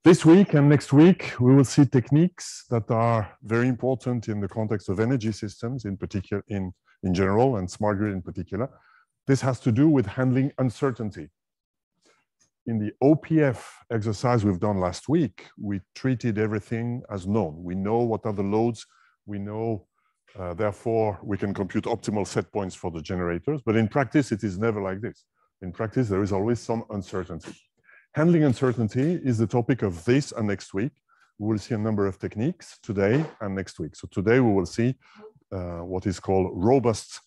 This week and next week, we will see techniques that are very important in the context of energy systems, in particular, in general, and smart grid in particular. This has to do with handling uncertainty. In the OPF exercise we've done last week, we treated everything as known. We know what are the loads. We know, therefore, we can compute optimal set points for the generators. But in practice, it is never like this. In practice, there is always some uncertainty. Handling uncertainty is the topic of this and next week. We will see a number of techniques today and next week. So today we will see what is called robust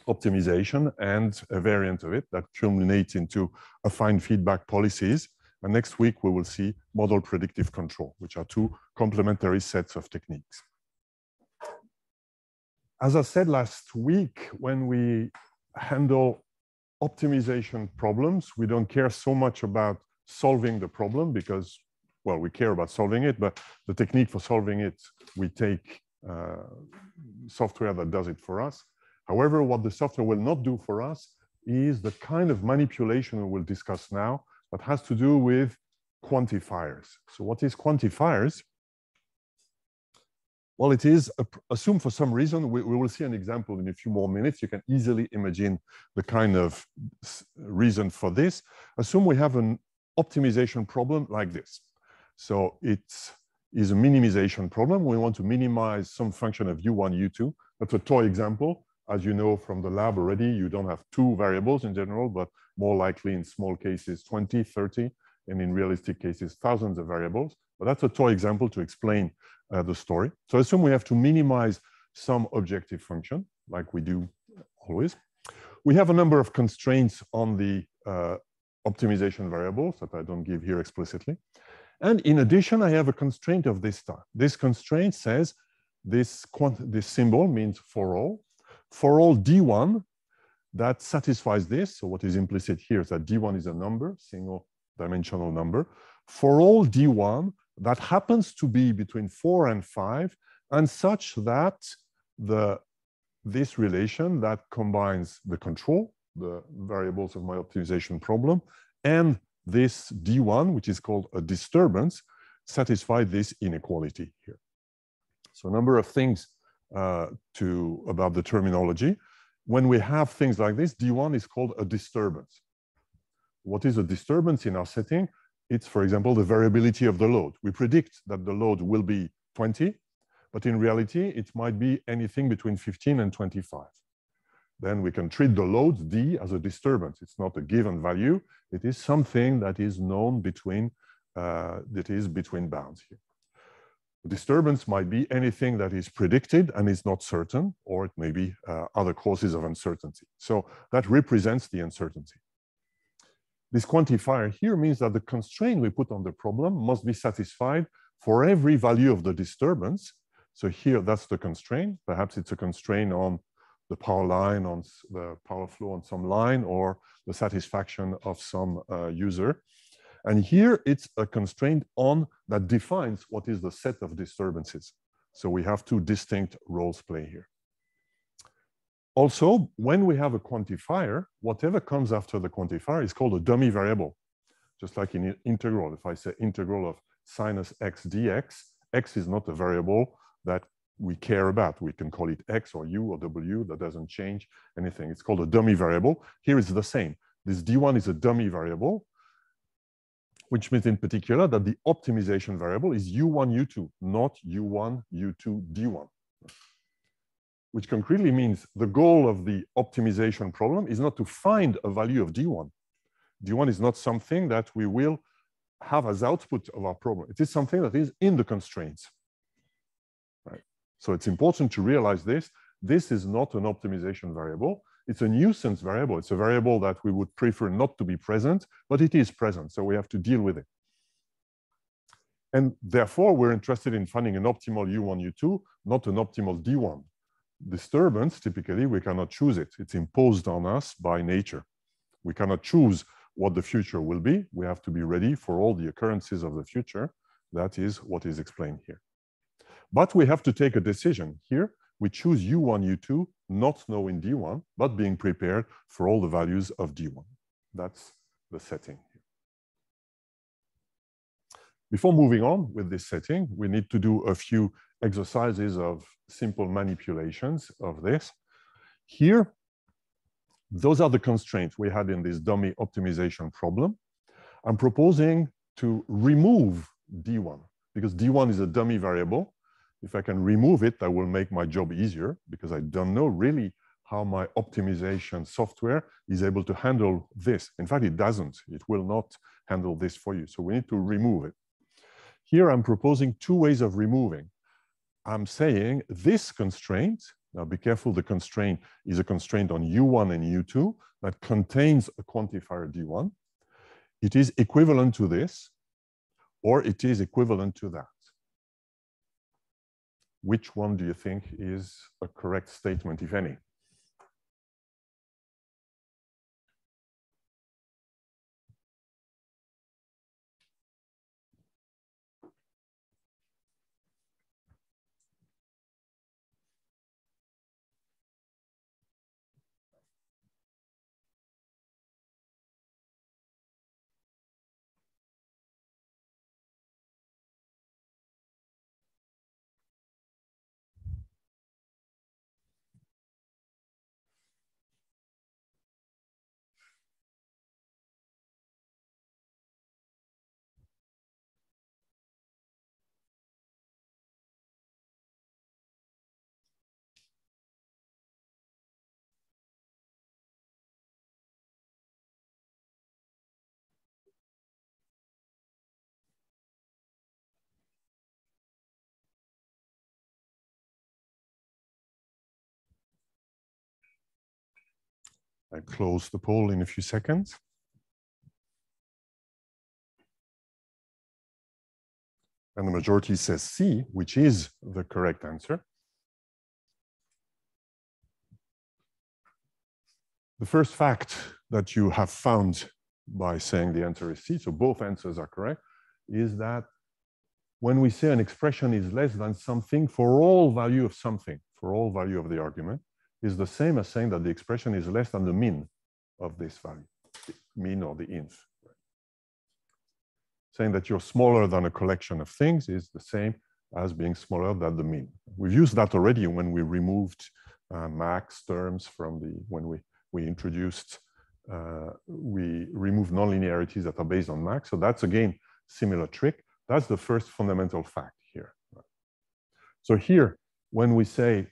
optimization and a variant of it that culminates into affine feedback policies. And next week we will see model predictive control, which are two complementary sets of techniques. As I said last week, when we handle optimization problems, we don't care so much about solving the problem because, well, we care about solving it, but the technique for solving it, we take software that does it for us. However, what the software will not do for us is the kind of manipulation we will discuss now that has to do with quantifiers. So what is quantifiers? Well, it is, assume for some reason, we will see an example in a few more minutes. You can easily imagine the kind of reason for this. Assume we have an optimization problem like this. So it is a minimization problem. We want to minimize some function of U1, U2. That's a toy example. As you know from the lab already, you don't have two variables in general, but more likely in small cases, 20, 30, and in realistic cases, thousands of variables. But that's a toy example to explain the story. So assume we have to minimize some objective function, like we do always. We have a number of constraints on the optimization variables that I don't give here explicitly. And in addition, I have a constraint of this type. This constraint says this symbol means for all D1 that satisfies this. So what is implicit here is that D1 is a number, single dimensional number. For all D1 that happens to be between 4 and 5, and such that this relation that combines the control, the variables of my optimization problem, and this D1, which is called a disturbance, satisfy this inequality here. So a number of things about the terminology. When we have things like this, D1 is called a disturbance. What is a disturbance in our setting? It's, for example, the variability of the load. We predict that the load will be 20, but in reality, it might be anything between 15 and 25. Then we can treat the load D as a disturbance. It's not a given value. It is something that is known between, that is between bounds here. The disturbance might be anything that is predicted and is not certain, or it may be other causes of uncertainty. So that represents the uncertainty. This quantifier here means that the constraint we put on the problem must be satisfied for every value of the disturbance. So here, that's the constraint. Perhaps it's a constraint on the power line, on the power flow on some line, or the satisfaction of some user. And here, it's a constraint on that defines what is the set of disturbances. So we have two distinct roles play here. Also, when we have a quantifier, whatever comes after the quantifier is called a dummy variable. Just like in integral, if I say integral of sinus x dx, x is not a variable that we care about. We can call it x or u or w, that doesn't change anything. It's called a dummy variable. Here it's the same. This d1 is a dummy variable, which means in particular that the optimization variable is u1, u2, not u1, u2, d1. Which concretely means the goal of the optimization problem is not to find a value of D1. D1 is not something that we will have as output of our problem. It is something that is in the constraints. Right? So it's important to realize this. This is not an optimization variable. It's a nuisance variable. It's a variable that we would prefer not to be present, but it is present. So we have to deal with it. And therefore, we're interested in finding an optimal U1, U2, not an optimal D1. Disturbance, typically, we cannot choose it. It's imposed on us by nature. We cannot choose what the future will be. We have to be ready for all the occurrences of the future. That is what is explained here. But we have to take a decision. Here, we choose U1, U2, not knowing D1, but being prepared for all the values of D1. That's the setting. Before moving on with this setting, we need to do a few exercises of simple manipulations of this. Here, those are the constraints we had in this dummy optimization problem. I'm proposing to remove D1 because D1 is a dummy variable. If I can remove it, that will make my job easier because I don't know really how my optimization software is able to handle this. In fact, it doesn't. It will not handle this for you. So we need to remove it. Here, I'm proposing two ways of removing. I'm saying this constraint, now be careful, the constraint is a constraint on U1 and U2 that contains a quantifier D1. It is equivalent to this, or it is equivalent to that. Which one do you think is a correct statement, if any? I close the poll in a few seconds. And the majority says C, which is the correct answer. The first fact that you have found by saying the answer is C, so both answers are correct, is that when we say an expression is less than something for all value of something, for all value of the argument, is the same as saying that the expression is less than the mean of this value, the mean or the inf. Saying that you're smaller than a collection of things is the same as being smaller than the mean. We've used that already when we removed max terms from the, when we introduced, we removed nonlinearities that are based on max. So that's, again, similar trick. That's the first fundamental fact here. So here, when we say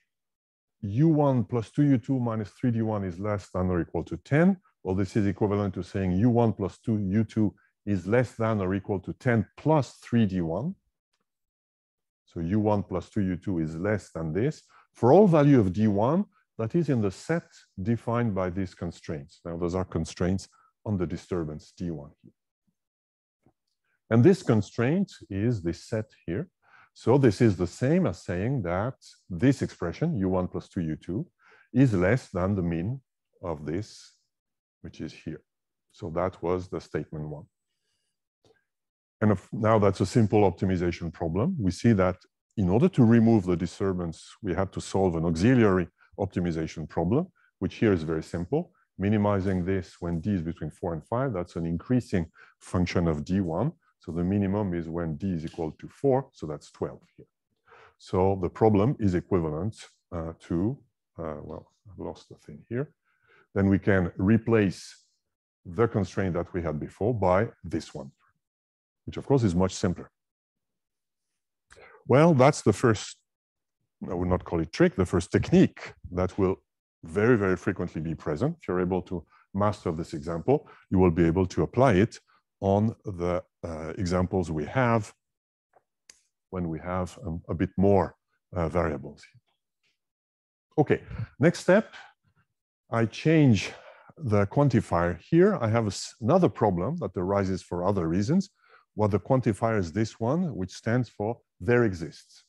U1 plus 2U2 minus 3D1 is less than or equal to 10, well, this is equivalent to saying U1 plus 2U2 is less than or equal to 10 plus 3D1. So U1 plus 2U2 is less than this. For all value of D1, that is in the set defined by these constraints. Now, those are constraints on the disturbance D1 here. And this constraint is this set here. So this is the same as saying that this expression, U1 plus 2U2, is less than the mean of this, which is here. So that was the statement one. And now that's a simple optimization problem. We see that in order to remove the disturbance, we had to solve an auxiliary optimization problem, which here is very simple. Minimizing this when D is between 4 and 5, that's an increasing function of D1. So the minimum is when D is equal to 4, so that's 12 here. So the problem is equivalent to, well, I've lost the thing here. Then we can replace the constraint that we had before by this one, which of course is much simpler. Well, that's the first, I would not call it trick, the first technique that will very, very frequently be present. If you're able to master this example, you will be able to apply it on the examples we have when we have a bit more variables. Okay, next step, I change the quantifier here. I have another problem that arises for other reasons. What the quantifier is this one, which stands for there exists.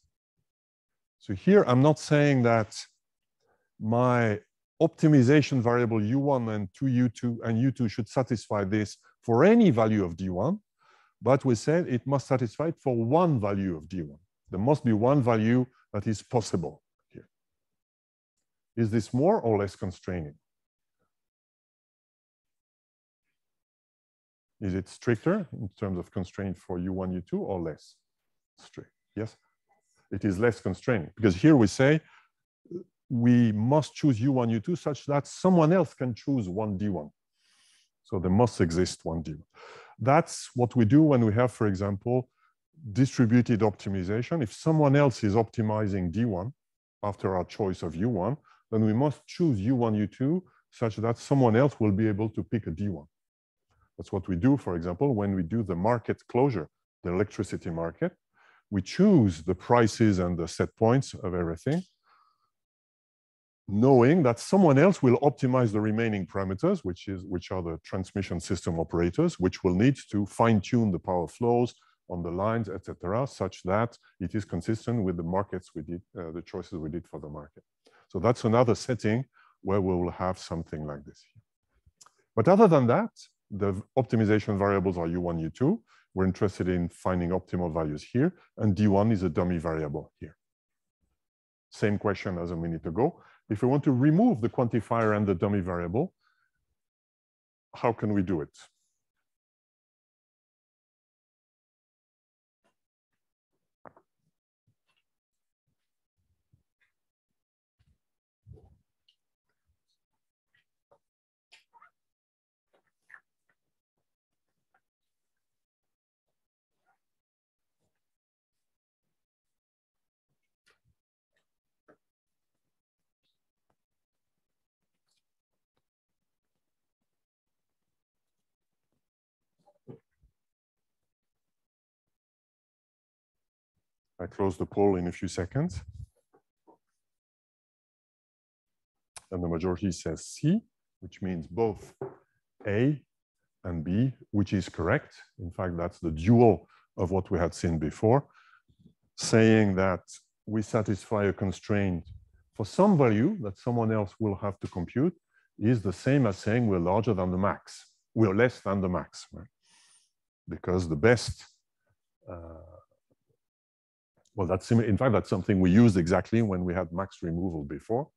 So here I'm not saying that my optimization variable U1 and 2U2 and U2 should satisfy this for any value of D1, but we said it must satisfy it for one value of D1. There must be one value that is possible here. Is this more or less constraining? Is it stricter in terms of constraint for U1, U2 or less strict? Yes, it is less constraining because here we say we must choose U1, U2 such that someone else can choose one D1. So there must exist one D1. That's what we do when we have, for example, distributed optimization. If someone else is optimizing D1 after our choice of U1, then we must choose U1, U2 such that someone else will be able to pick a D1. That's what we do, for example, when we do the market closure, the electricity market. We choose the prices and the set points of everything, knowing that someone else will optimize the remaining parameters, which are the transmission system operators, which will need to fine-tune the power flows on the lines, etc., such that it is consistent with the markets we did, the choices we did for the market. So that's another setting where we will have something like this here. But other than that, the optimization variables are U1, U2. We're interested in finding optimal values here, and D1 is a dummy variable here. Same question as a minute ago. If we want to remove the quantifier and the dummy variable, how can we do it? I close the poll in a few seconds. And the majority says C, which means both A and B, which is correct. In fact, that's the dual of what we had seen before, saying that we satisfy a constraint for some value that someone else will have to compute is the same as saying we're larger than the max. We're less than the max, right? Because the best, well, in fact, that's something we used exactly when we had max removal before.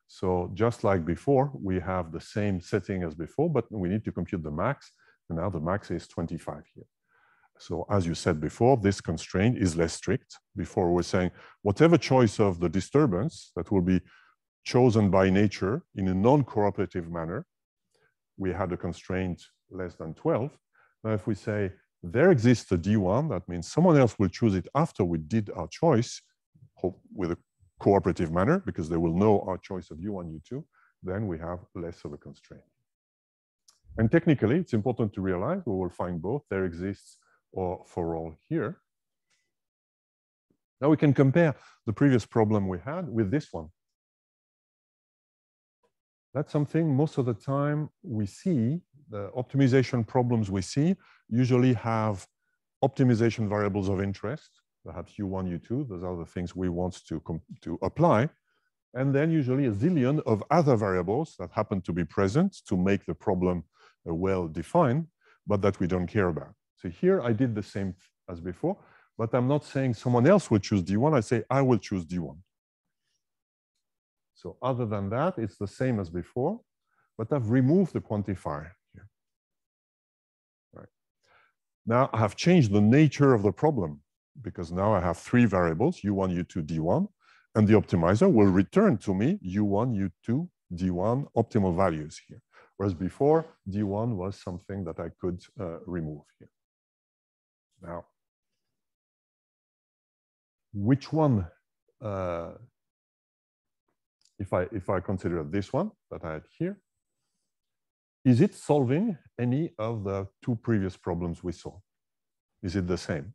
So just like before, we have the same setting as before, but we need to compute the max. And now the max is 25 here. So as you said before, this constraint is less strict. Before we're saying whatever choice of the disturbance that will be chosen by nature in a non-cooperative manner, we had a constraint less than 12. Now if we say there exists a D1, that means someone else will choose it after we did our choice with a cooperative manner, because they will know our choice of U1, U2, then we have less of a constraint. And technically, it's important to realize we will find both. There exists or for all here. Now we can compare the previous problem we had with this one. That's something most of the time we see, the optimization problems we see usually have optimization variables of interest, perhaps U1, U2, those are the things we want to apply, and then usually a zillion of other variables that happen to be present to make the problem well defined, but that we don't care about. So here I did the same as before, but I'm not saying someone else will choose D1, I say I will choose D1. So other than that, it's the same as before, but I've removed the quantifier here. Right. Now I have changed the nature of the problem because now I have three variables, U1, U2, D1, and the optimizer will return to me U1, U2, D1 optimal values here. Whereas before, D1 was something that I could remove here. Now, which one, if I consider this one that I had here, is it solving any of the two previous problems we saw? Is it the same?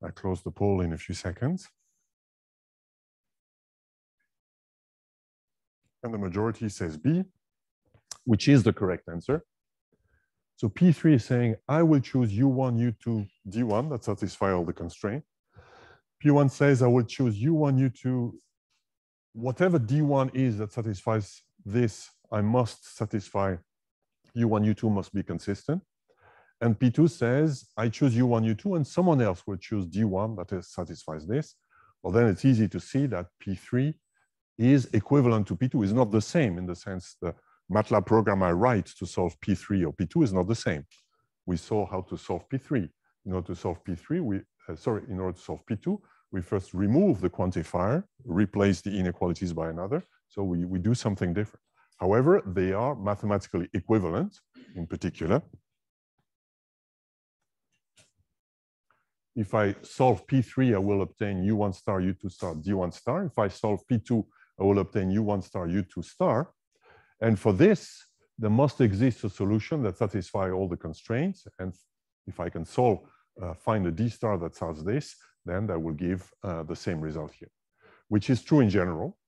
I close the poll in a few seconds. And the majority says B, which is the correct answer. So P3 is saying, I will choose U1, U2, D1 that satisfy all the constraints. P1 says, I will choose U1, U2, whatever D1 is that satisfies this, I must satisfy U1, U2 must be consistent. And P2 says, I choose U1, U2, and someone else will choose D1 that satisfies this. Well, then it's easy to see that P3 is equivalent to P2. It's not the same in the sense the MATLAB program I write to solve P3 or P2 is not the same. We saw how to solve P3. In order to solve P3, in order to solve P2, we first remove the quantifier, replace the inequalities by another. So we do something different. However, they are mathematically equivalent in particular. If I solve P3, I will obtain U1 star, U2 star, D1 star. If I solve P2, I will obtain U1 star, U2 star. And for this, there must exist a solution that satisfies all the constraints. And if I can find a D star that solves this, then that will give the same result here, which is true in general.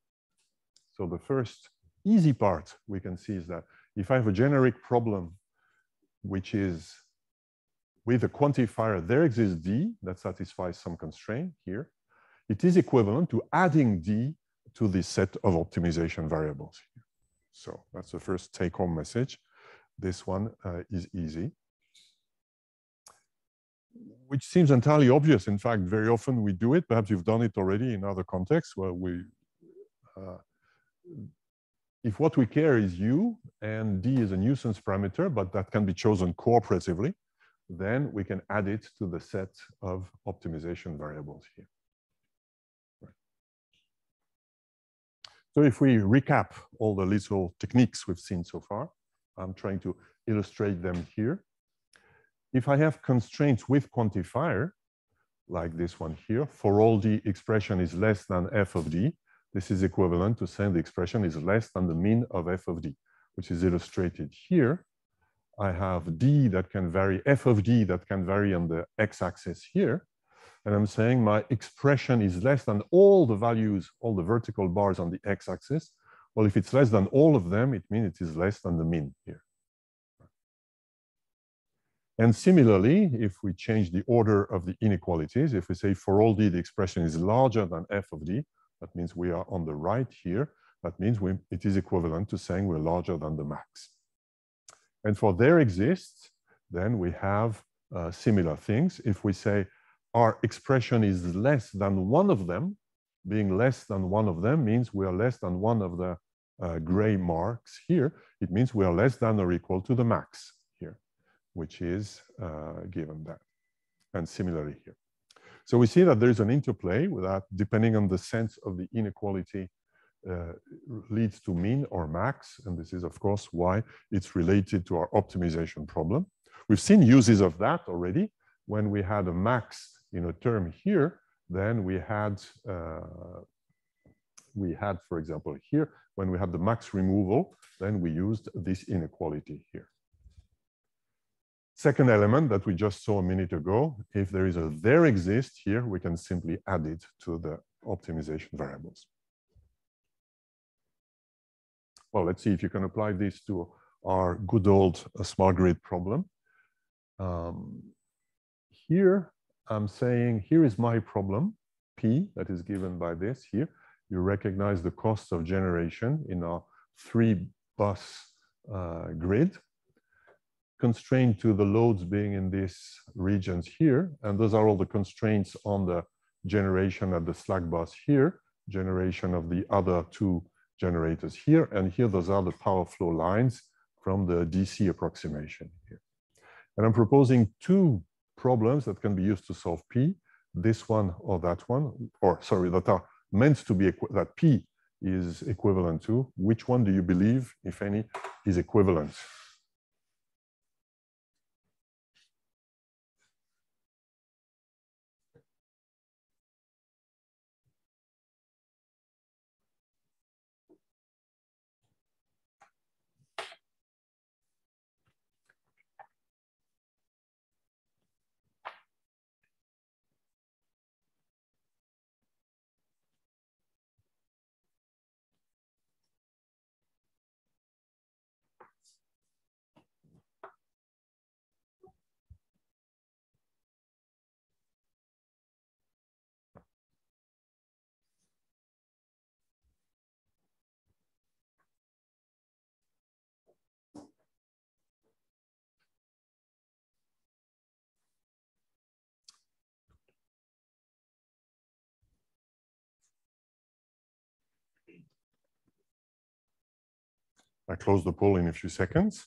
So the first easy part we can see is that if I have a generic problem, which is with a quantifier, there exists D that satisfies some constraint here. It is equivalent to adding D to this set of optimization variables here. So that's the first take-home message. This one is easy, which seems entirely obvious. In fact, very often we do it. Perhaps you've done it already in other contexts where if what we care is U and D is a nuisance parameter, but that can be chosen cooperatively, then we can add it to the set of optimization variables here. Right. So if we recap all the little techniques we've seen so far, I'm trying to illustrate them here. If I have constraints with quantifier, like this one here, for all D expression is less than f of D, this is equivalent to saying the expression is less than the mean of f of D, which is illustrated here. I have D that can vary, f of D that can vary on the x-axis here. And I'm saying my expression is less than all the values, all the vertical bars on the x-axis. Well, if it's less than all of them, it means it is less than the mean here. And similarly, if we change the order of the inequalities, if we say for all D, the expression is larger than f of D, that means we are on the right here. That means it is equivalent to saying we're larger than the max. And for there exists, then we have similar things. If we say our expression is less than one of them, being less than one of them means we are less than one of the gray marks here. It means we are less than or equal to the max here, which is given that. And similarly here. So we see that there's an interplay with that, depending on the sense of the inequality leads to mean or max. And this is, of course, why it's related to our optimization problem. We've seen uses of that already. When we had a max in a term here, then we had, for example, here, when we had the max removal, then we used this inequality here. Second element that we just saw a minute ago, if there is a there exists here, we can simply add it to the optimization variables. Well, let's see if you can apply this to our good old smart grid problem. Here, I'm saying, here is my problem, P, that is given by this here. You recognize the cost of generation in our 3-bus grid, constrained to the loads being in these regions here. And those are all the constraints on the generation at the slack bus here, generation of the other 2 generators here. And here, those are the power flow lines from the DC approximation here. And I'm proposing 2 problems that can be used to solve P, this one or that one, or sorry, that are meant to be, that P is equivalent to. Which one do you believe, if any, is equivalent? I close the poll in a few seconds.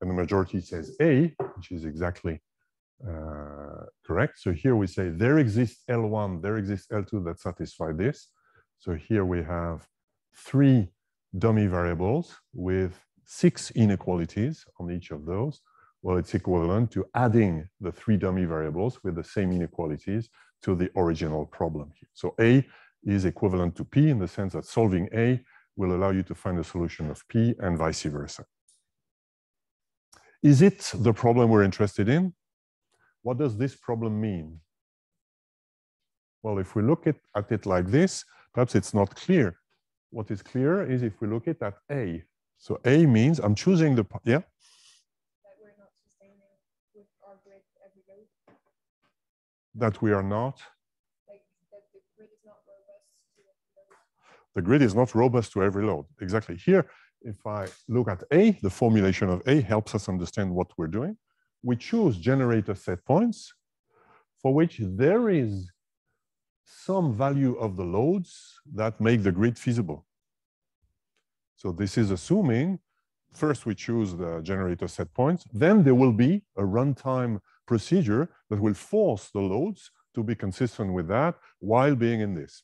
And the majority says A, which is exactly correct. So here we say there exists L1, there exists L2 that satisfy this. So here we have 3 dummy variables with 6 inequalities on each of those. Well, it's equivalent to adding the 3 dummy variables with the same inequalities to the original problem here. So A is equivalent to P in the sense that solving A will allow you to find a solution of P and vice versa. Is it the problem we're interested in? What does this problem mean? Well, if we look at it like this, perhaps it's not clear. What is clear is if we look at A. So A means I'm choosing the, yeah? That we're not sustaining with our grid every load. That we are not? Like that the grid is not robust to every load. The grid is not robust to every load. Exactly. Here, if I look at A, the formulation of A helps us understand what we're doing. We choose generator set points for which there is some value of the loads that make the grid feasible. So this is assuming first we choose the generator set points, then there will be a runtime procedure that will force the loads to be consistent with that while being in this.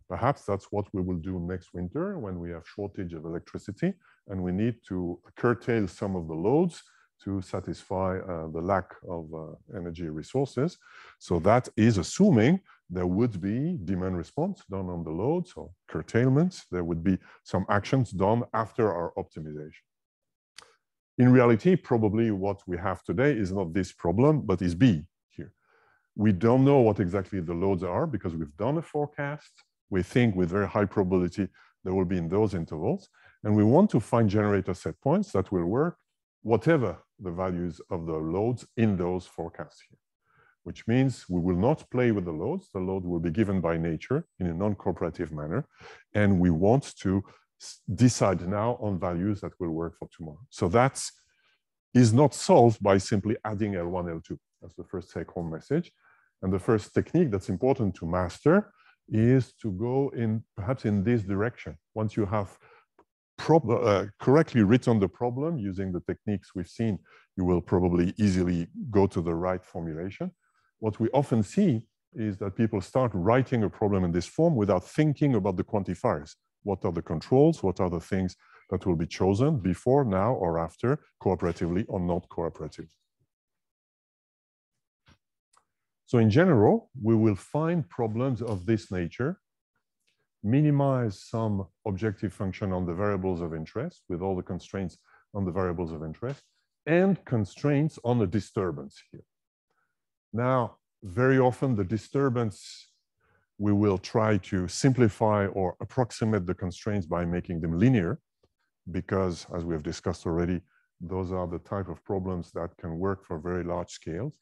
Perhaps that's what we will do next winter when we have shortage of electricity and we need to curtail some of the loads to satisfy the lack of energy resources. So that is assuming there would be demand response done on the loads or curtailments. There would be some actions done after our optimization. In reality, probably what we have today is not this problem, but is B here. We don't know what exactly the loads are because we've done a forecast. We think with very high probability they will be in those intervals. And we want to find generator set points that will work whatever the values of the loads in those forecasts here, which means we will not play with the loads. The load will be given by nature in a non-cooperative manner. And we want to decide now on values that will work for tomorrow. So that is not solved by simply adding L1, L2. That's the first take-home message. And the first technique that's important to master is to go in perhaps in this direction. Once you have correctly written the problem using the techniques we've seen, you will probably easily go to the right formulation. What we often see is that people start writing a problem in this form without thinking about the quantifiers. What are the controls? What are the things that will be chosen before, now, or after, cooperatively or not cooperatively? So in general, we will find problems of this nature, minimize some objective function on the variables of interest with all the constraints on the variables of interest and constraints on the disturbance here. Now, very often the disturbance, we will try to simplify or approximate the constraints by making them linear because, as we have discussed already, those are the type of problems that can work for very large scales.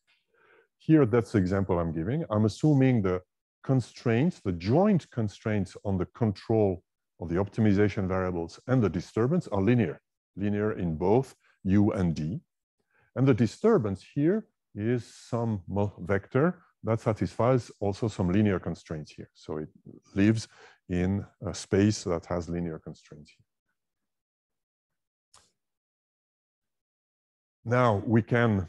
Here, that's the example I'm giving. I'm assuming the constraints, the joint constraints on the control of the optimization variables and the disturbance are linear in both U and D. And the disturbance here is some vector that satisfies also some linear constraints here. So it lives in a space that has linear constraints here. Now we can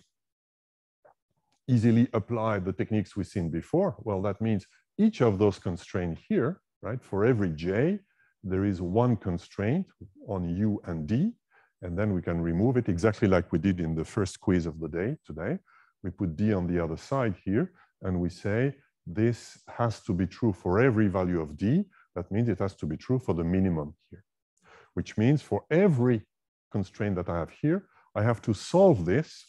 easily apply the techniques we've seen before. Well, that means each of those constraints here, right? For every J, there is one constraint on U and D, and then we can remove it exactly like we did in the first quiz of the day today. We put D on the other side here, and we say this has to be true for every value of D. That means it has to be true for the minimum here, which means for every constraint that I have here, I have to solve this,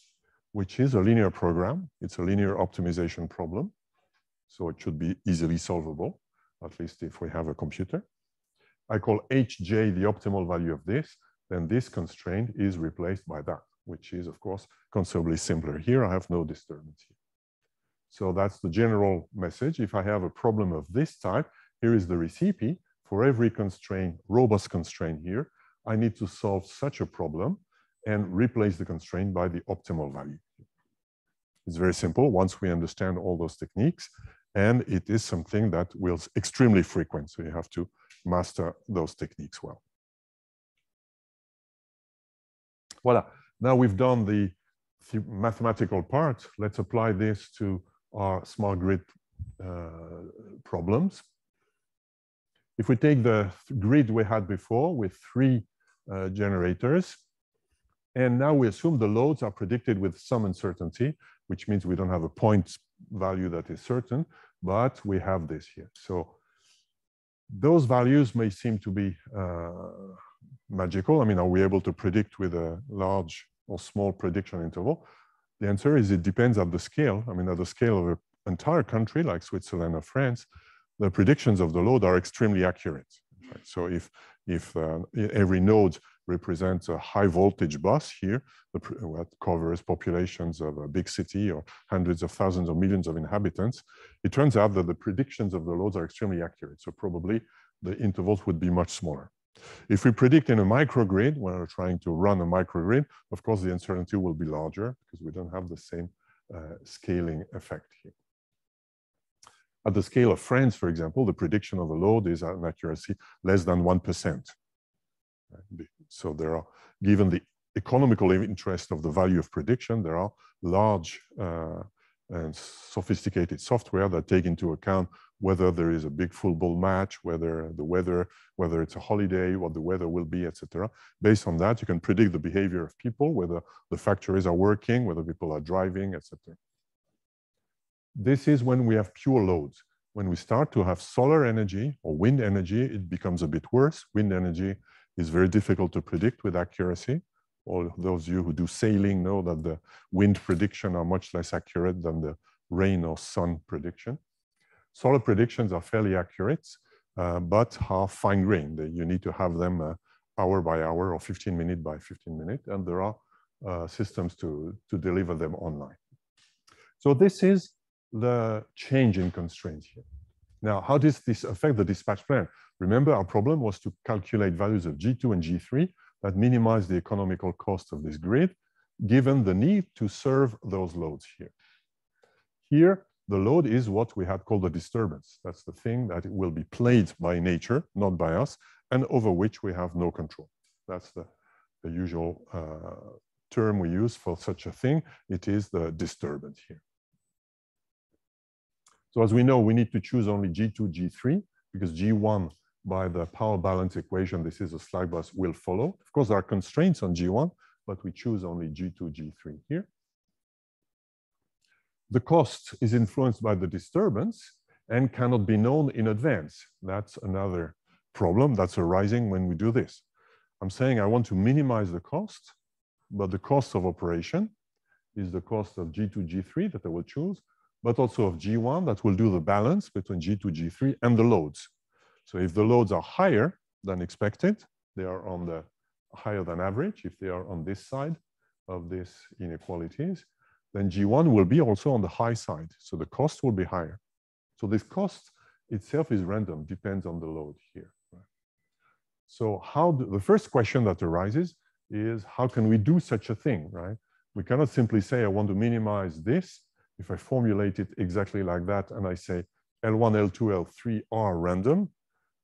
which is a linear program. It's a linear optimization problem. So it should be easily solvable, at least if we have a computer. I call Hj the optimal value of this, then this constraint is replaced by that, which is, of course, considerably simpler. Here, I have no disturbance here. So that's the general message. If I have a problem of this type, here is the recipe. For every constraint, robust constraint here, I need to solve such a problem and replace the constraint by the optimal value. It's very simple. Once we understand all those techniques, And it is something that will extremely frequent. So you have to master those techniques well. Voila. Now we've done the mathematical part. Let's apply this to our smart grid problems. If we take the grid we had before with 3 generators, and now we assume the loads are predicted with some uncertainty, which means we don't have a point value that is certain, but we have this here. So those values may seem to be magical. I mean, are we able to predict with a large or small prediction interval? The answer is it depends on the scale. I mean, at the scale of an entire country like Switzerland or France, the predictions of the load are extremely accurate. So if every node represents a high voltage bus here, that covers populations of a big city or hundreds of thousands or millions of inhabitants, it turns out that the predictions of the loads are extremely accurate. So probably the intervals would be much smaller. If we predict in a microgrid, when we're trying to run a microgrid, of course, the uncertainty will be larger because we don't have the same scaling effect here. At the scale of France, for example, the prediction of the load is an accuracy less than 1%. So there are, given the economical interest of the value of prediction, there are large and sophisticated software that take into account whether there is a big football match, whether it's a holiday, what the weather will be, etc. Based on that, you can predict the behavior of people, whether the factories are working, whether people are driving, etc. This is when we have pure loads. When we start to have solar energy or wind energy, it becomes a bit worse. Wind energy is very difficult to predict with accuracy. All those of you who do sailing know that the wind prediction are much less accurate than the rain or sun prediction. Solar predictions are fairly accurate, but are fine-grained. You need to have them hour by hour or 15 minute by 15 minute, and there are systems to deliver them online. So this is the change in constraints here. Now, how does this affect the dispatch plan? Remember, our problem was to calculate values of G2 and G3 that minimize the economical cost of this grid, given the need to serve those loads here. Here, the load is what we had called a disturbance. That's the thing that will be played by nature, not by us, and over which we have no control. That's the usual term we use for such a thing. It is the disturbance here. So as we know, we need to choose only G2, G3, because G1, by the power balance equation, this is a slack bus, will follow. Of course, there are constraints on G1, but we choose only G2, G3 here. The cost is influenced by the disturbance and cannot be known in advance. That's another problem that's arising when we do this. I'm saying I want to minimize the cost, but the cost of operation is the cost of G2, G3 that I will choose, but also of G1 that will do the balance between G2, G3 and the loads. So if the loads are higher than expected, they are on the higher than average. If they are on this side of these inequalities, then G1 will be also on the high side. So the cost will be higher. So this cost itself is random, depends on the load here. So the first question that arises is, how can we do such a thing, right? We cannot simply say, I want to minimize this. If I formulate it exactly like that, and I say L1, L2, L3 are random,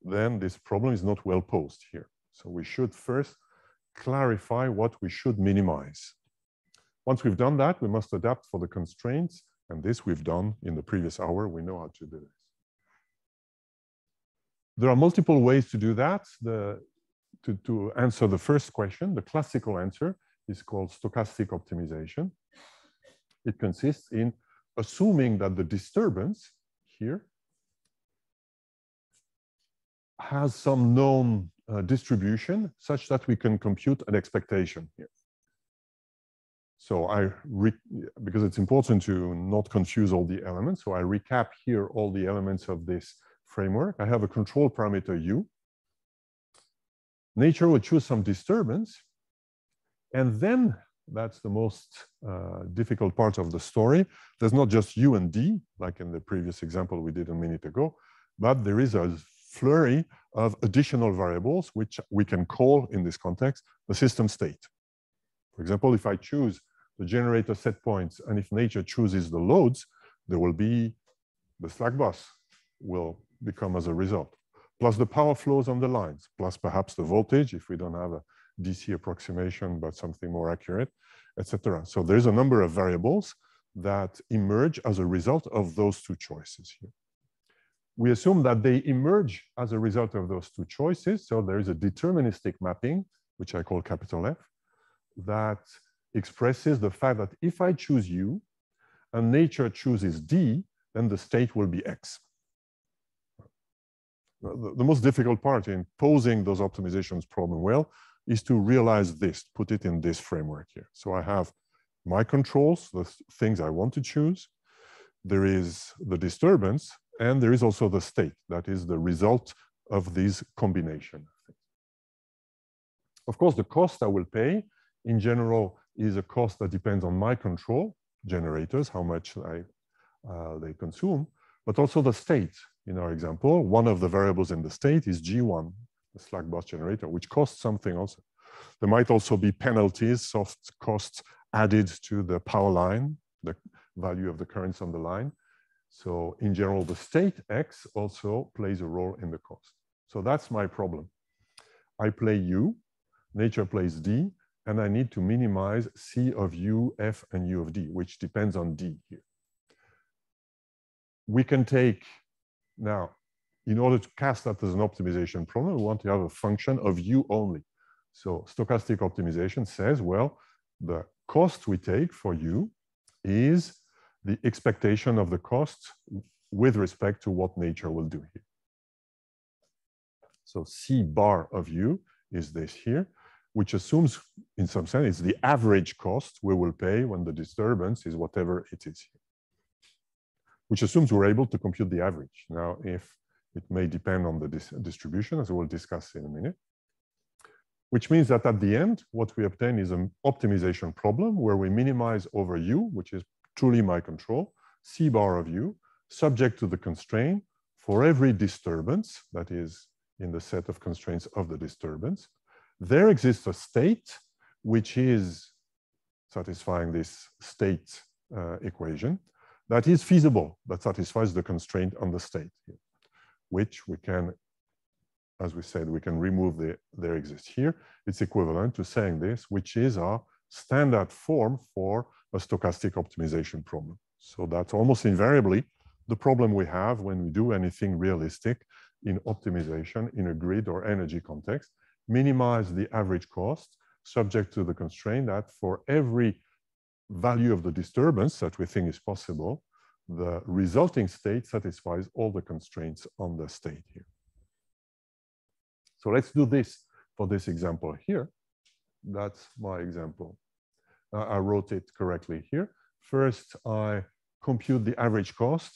then this problem is not well posed here. So we should first clarify what we should minimize. Once we've done that, we must adapt for the constraints, and this we've done in the previous hour. We know how to do this. There are multiple ways to do that. To answer the first question, the classical answer is called stochastic optimization. It consists in assuming that the disturbance here has some known distribution such that we can compute an expectation here. So because it's important to not confuse all the elements, so I recap here all the elements of this framework. I have a control parameter U. Nature will choose some disturbance, and then that's the most difficult part of the story. There's not just U and D, like in the previous example we did a minute ago, but there is a flurry of additional variables, which we can call, in this context, the system state. For example, if I choose the generator set points, and if nature chooses the loads, there will be the slack bus will become as a result, plus the power flows on the lines, plus perhaps the voltage if we don't have a DC approximation, but something more accurate, etc. So there's a number of variables that emerge as a result of those two choices here. We assume that they emerge as a result of those two choices. So there is a deterministic mapping, which I call capital F, that expresses the fact that if I choose U and nature chooses D, then the state will be X. The most difficult part in posing those optimizations problem well is to realize this, put it in this framework here. So I have my controls, the things I want to choose. There is the disturbance, and there is also the state. That is the result of this combination. Of course, the cost I will pay, in general, is a cost that depends on my control, generators, how much they consume, but also the state. In our example, one of the variables in the state is G1, the slack bus generator, which costs something also. There might also be penalties, soft costs added to the power line, the value of the currents on the line. So in general, the state X also plays a role in the cost. So that's my problem. I play U, nature plays D, and I need to minimize C of U, F, and U of D, which depends on D here. We can take, now, in order to cast that as an optimization problem, we want to have a function of U only. So stochastic optimization says, well, the cost we take for U is the expectation of the cost with respect to what nature will do here. So C bar of U is this here, which assumes, in some sense, it's the average cost we will pay when the disturbance is whatever it is here, which assumes we're able to compute the average. Now, if it may depend on the distribution, as we'll discuss in a minute, which means that at the end, what we obtain is an optimization problem where we minimize over U, which is truly my control, C bar of U, subject to the constraint for every disturbance, that is in the set of constraints of the disturbance. There exists a state which is satisfying this state equation that is feasible, that satisfies the constraint on the state, which we can, as we said, we can remove there exists here. It's equivalent to saying this, which is our standard form for a stochastic optimization problem. So that's almost invariably the problem we have when we do anything realistic in optimization in a grid or energy context. Minimize the average cost subject to the constraint that for every value of the disturbance that we think is possible, the resulting state satisfies all the constraints on the state here. So let's do this for this example here. That's my example. I wrote it correctly here. First, I compute the average cost.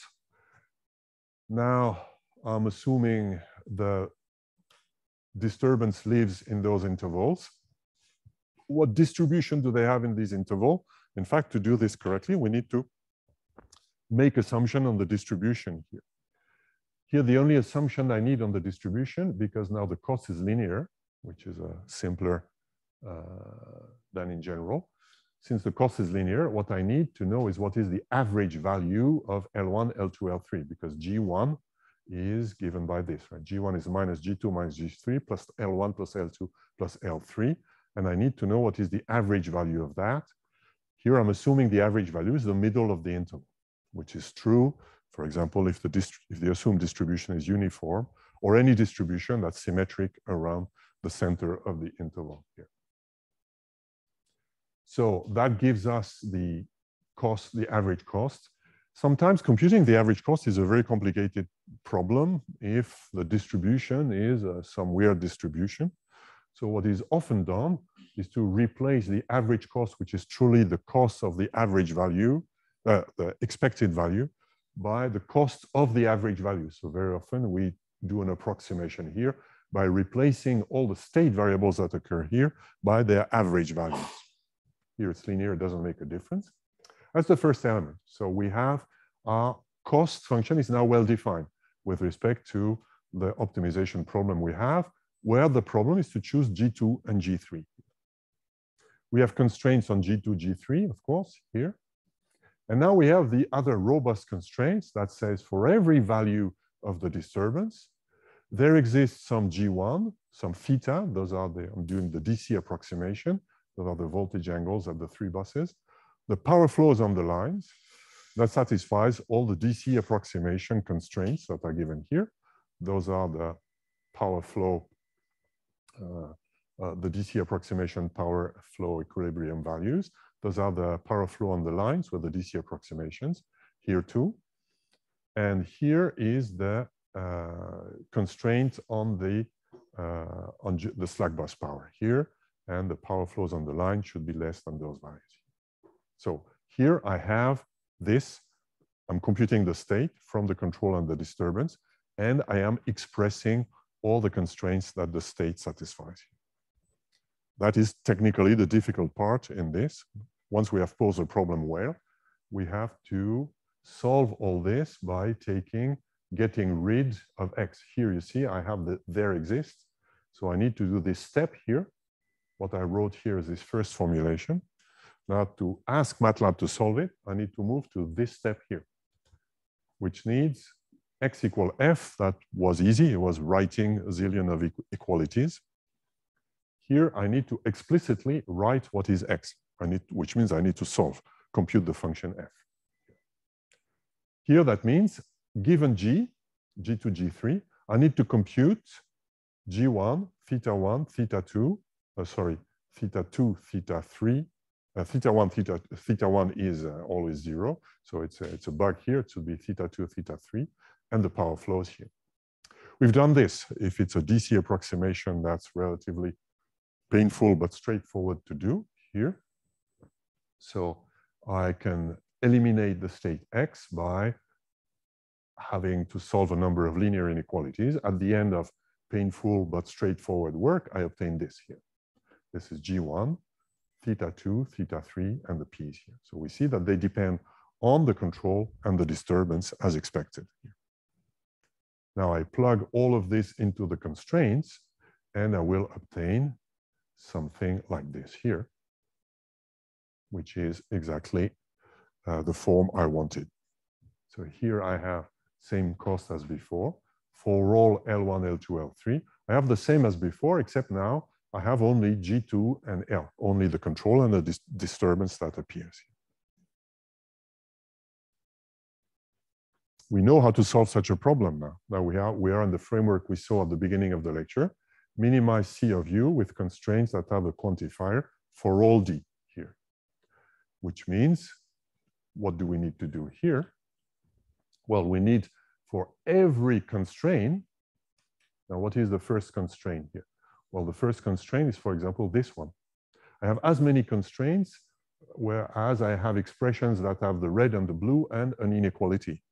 Now, I'm assuming the disturbance lives in those intervals. What distribution do they have in these intervals? In fact, to do this correctly, we need to make assumption on the distribution here. Here, the only assumption I need on the distribution, because now the cost is linear, which is simpler than in general. Since the cost is linear, what I need to know is what is the average value of L1, L2, L3, because G1 is given by this, right? G1 is minus G2 minus G3 plus L1 plus L2 plus L3. And I need to know what is the average value of that. Here, I'm assuming the average value is the middle of the interval, which is true, for example, if the assumed distribution is uniform, or any distribution that's symmetric around the center of the interval here. So that gives us the cost, the average cost. Sometimes computing the average cost is a very complicated problem if the distribution is some weird distribution. So what is often done is to replace the average cost, which is truly the cost of the average value, the expected value, by the cost of the average value. So very often we do an approximation here by replacing all the state variables that occur here by their average values. Here it's linear, it doesn't make a difference. That's the first element. So we have our cost function is now well defined with respect to the optimization problem we have, where the problem is to choose G2 and G3. We have constraints on G2, G3, of course, here. And now we have the other robust constraints that says for every value of the disturbance, there exists some G1, some theta. Those are I'm doing the DC approximation. Those are the voltage angles at the three buses. The power flows on the lines. That satisfies all the DC approximation constraints that are given here. Those are the power flow, the DC approximation power flow equilibrium values. Those are the power flow on the lines with the DC approximations here too. And here is the constraint on the slack bus power here, and the power flows on the line should be less than those values. So here I have this. I'm computing the state from the control and the disturbance, and I am expressing all the constraints that the state satisfies. That is technically the difficult part in this. Once we have posed the problem well, we have to solve all this by getting rid of x. Here you see I have the there exists. So I need to do this step here. What I wrote here is this first formulation. Now to ask MATLAB to solve it, I need to move to this step here, which needs x equal f. That was easy. It was writing a zillion of equalities. Here I need to explicitly write what is x, which means I need to compute the function f. Here that means given g, g2, g3, I need to compute g1, theta 1, theta 2, theta 2, theta 3. Theta 1 is always 0, so it's a bug here. It should be theta 2, theta 3, and the power flows here. We've done this. If it's a DC approximation, that's relatively painful but straightforward to do here. So I can eliminate the state x by having to solve a number of linear inequalities. At the end of painful but straightforward work, I obtain this here. This is G1, theta 2, theta 3, and the p's here. So we see that they depend on the control and the disturbance as expected here. Now I plug all of this into the constraints, and I will obtain something like this here, which is exactly the form I wanted. So here I have same cost as before. For all L1, L2, L3, I have the same as before, except now I have only G2 and L, only the control and the disturbance that appears here. We know how to solve such a problem now. Now we are in the framework we saw at the beginning of the lecture. Minimize C of U with constraints that have a quantifier for all D here, which means, what do we need to do here? Well, we need for every constraint. Now, what is the first constraint here? Well, the first constraint is, for example, this one. I have as many constraints, whereas I have expressions that have the red and the blue and an inequality.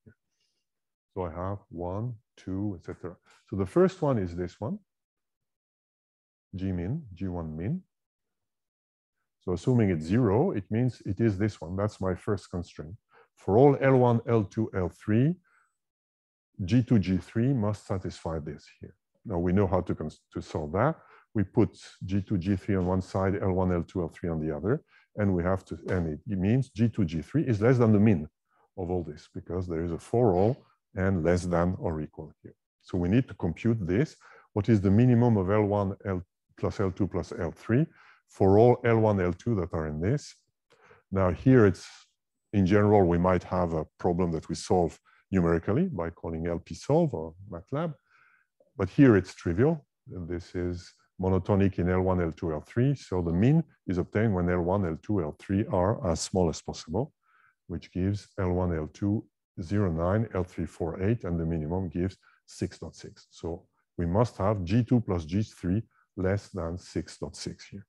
So I have 1, 2, etc. So the first one is this one, G min, G1 min. So assuming it's 0, it means it is this one. That's my first constraint. For all L1, L2, L3, G2, G3 must satisfy this here. Now we know how to solve that. We put G2, G3 on one side, L1, L2, L3 on the other, and we have to, and it means G2, G3 is less than the min of all this because there is a for all and less than or equal here. So we need to compute this. What is the minimum of L1, L plus L2 plus L3 for all L1, L2 that are in this? Now here it's, in general, we might have a problem that we solve numerically by calling LP-solve or MATLAB. But here it's trivial. This is monotonic in L1, L2, L3. So the mean is obtained when L1, L2, L3 are as small as possible, which gives L1, L2, 0.9, L3, 4.8, and the minimum gives 6.6. So we must have G2 plus G3 less than 6.6 here,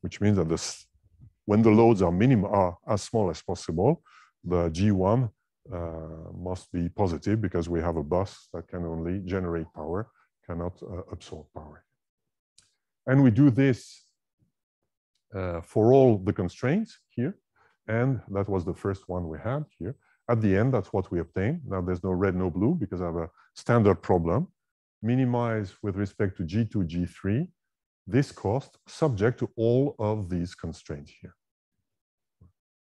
which means that when the loads are as small as possible, the G1 must be positive because we have a bus that can only generate power, cannot absorb power. And we do this for all the constraints here. And that was the first one we had here. At the end, that's what we obtain. Now there's no red, no blue because I have a standard problem. Minimize with respect to G2, G3, this cost subject to all of these constraints here.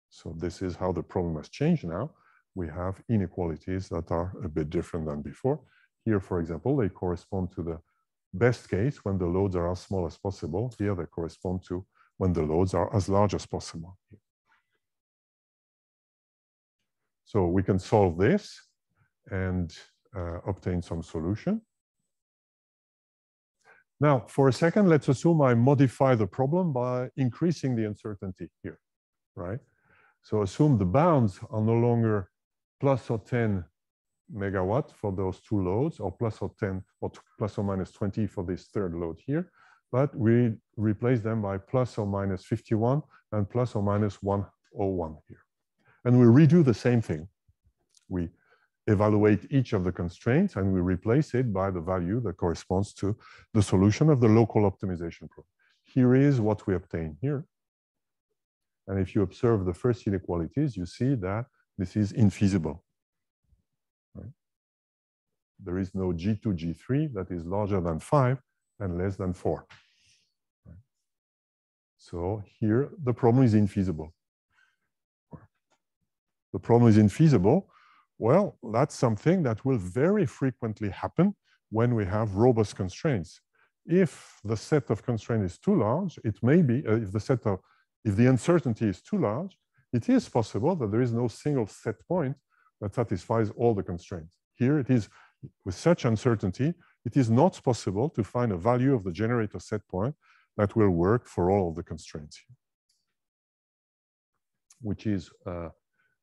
So this is how the problem has changed now. We have inequalities that are a bit different than before. Here, for example, they correspond to the best case when the loads are as small as possible. Here, they correspond to when the loads are as large as possible. So we can solve this and obtain some solution. Now, for a second, let's assume I modify the problem by increasing the uncertainty here, right? So assume the bounds are no longer plus or 10 megawatt for those two loads, or plus or 10 or plus or minus 20 for this third load here, but we replace them by plus or minus 51 and plus or minus 101 here. And we redo the same thing. We evaluate each of the constraints and we replace it by the value that corresponds to the solution of the local optimization problem. Here is what we obtain here. And if you observe the first inequalities, you see that this is infeasible. Right? There is no G2, G3 that is larger than 5 and less than 4. Right? So here, the problem is infeasible. The problem is infeasible. Well, that's something that will very frequently happen when we have robust constraints. If the set of constraints is too large, it may be, if the uncertainty is too large, it is possible that there is no single set point that satisfies all the constraints. Here it is, with such uncertainty, it is not possible to find a value of the generator set point that will work for all of the constraints here, which is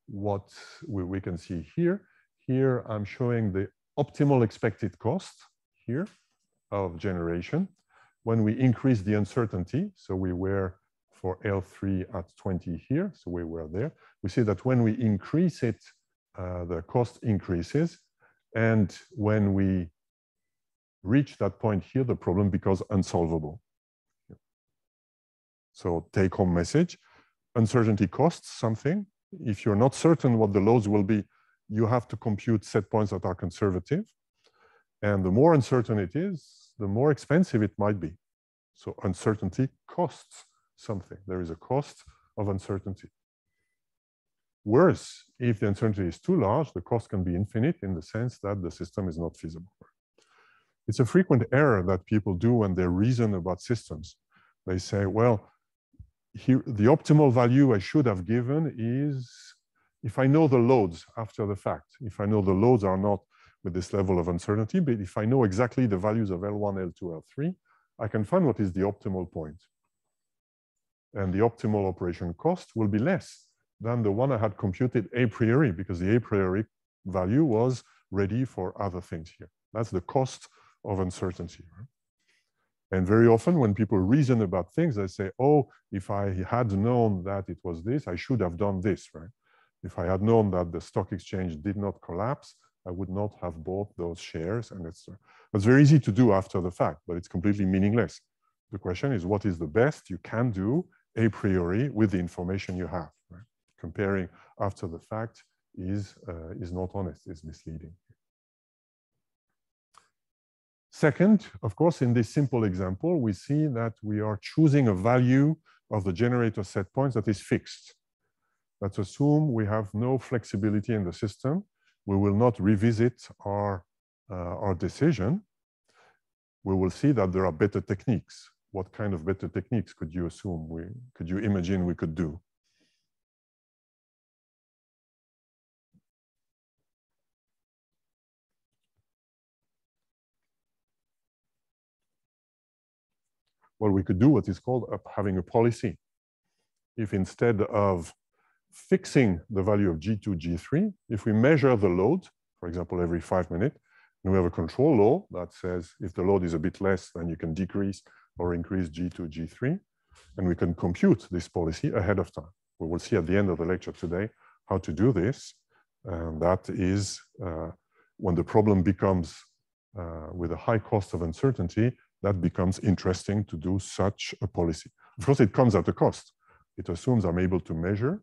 what we can see here. Here I'm showing the optimal expected cost here of generation when we increase the uncertainty. So we were for L3 at 20 here, so we were there. We see that when we increase it, the cost increases. And when we reach that point here, the problem becomes unsolvable. So take home message, uncertainty costs something. If you're not certain what the loads will be, you have to compute set points that are conservative. And the more uncertain it is, the more expensive it might be. So uncertainty costs something. There is a cost of uncertainty. Worse, if the uncertainty is too large, the cost can be infinite in the sense that the system is not feasible. It's a frequent error that people do when they reason about systems. They say, well, here, the optimal value I should have given is if I know the loads after the fact. If I know the loads are not with this level of uncertainty, but if I know exactly the values of L1, L2, L3, I can find what is the optimal point. And the optimal operation cost will be less than the one I had computed a priori, because the a priori value was ready for other things here. That's the cost of uncertainty. Right? And very often when people reason about things, they say, oh, if I had known that it was this, I should have done this, right? If I had known that the stock exchange did not collapse, I would not have bought those shares. And it's very easy to do after the fact, but it's completely meaningless. The question is, what is the best you can do a priori with the information you have? Right? Comparing after the fact is not honest, is misleading. Second, of course, in this simple example, we see that we are choosing a value of the generator set points that is fixed. Let's assume we have no flexibility in the system. We will not revisit our decision. We will see that there are better techniques. What kind of better techniques could you assume could you imagine we could do? Well, we could do what is called having a policy. If instead of fixing the value of G2, G3, if we measure the load, for example, every 5 minutes, and we have a control law that says if the load is a bit less, then you can decrease or increase G2, G3, and we can compute this policy ahead of time. We will see at the end of the lecture today how to do this. And that is when the problem becomes with a high cost of uncertainty, that becomes interesting to do such a policy. Of course, it comes at a cost. It assumes I'm able to measure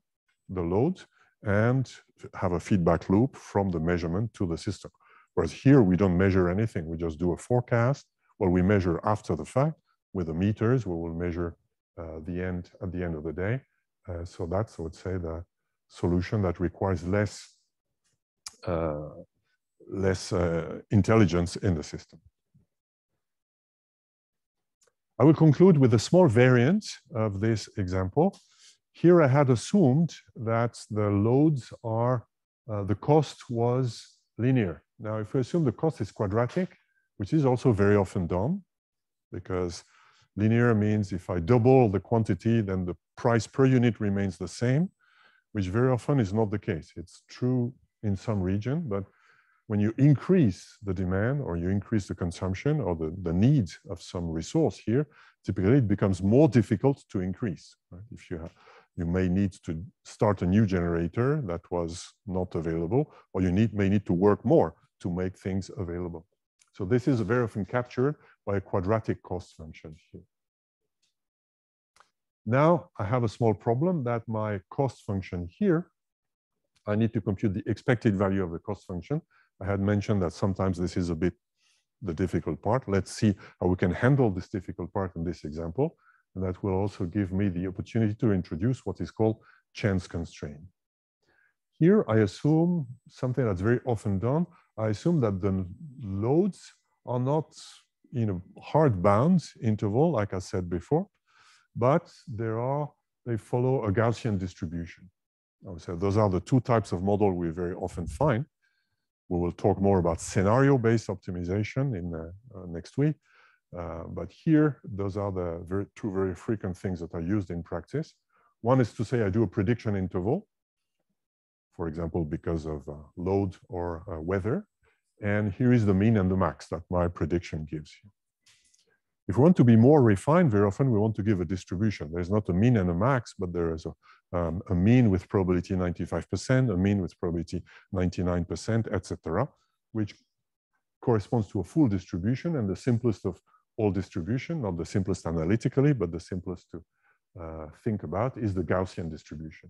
the load and have a feedback loop from the measurement to the system. Whereas here, we don't measure anything. We just do a forecast. Well, we measure after the fact. With the meters, we will measure at the end of the day. So that's, I would say, solution that requires less intelligence in the system. I will conclude with a small variant of this example. Here I had assumed that the loads are, the cost was linear. Now, if we assume the cost is quadratic, which is also very often done, because linear means if I double the quantity, then the price per unit remains the same, which very often is not the case. It's true in some region, but when you increase the demand or you increase the consumption or the need of some resource here, typically it becomes more difficult to increase. Right? If you may need to start a new generator that was not available, or you may need to work more to make things available. So this is very often captured by a quadratic cost function here. Now I have a small problem that my cost function here, I need to compute the expected value of the cost function. I had mentioned that sometimes this is a bit the difficult part. Let's see how we can handle this difficult part in this example. And that will also give me the opportunity to introduce what is called chance constraint. Here I assume something that's very often done. I assume that the loads are not in a hard bounds interval, like I said before, but they follow a Gaussian distribution. So those are the two types of model we very often find. We will talk more about scenario-based optimization in next week. But here, those are the two very frequent things that are used in practice. One is to say I do a prediction interval, for example, because of load or weather. And here is the mean and the max that my prediction gives you. If we want to be more refined, very often we want to give a distribution. There's not a mean and a max, but there is a mean with probability 95%, a mean with probability 99%, etc., which corresponds to a full distribution and the simplest of all distribution, not the simplest analytically, but the simplest to think about is the Gaussian distribution.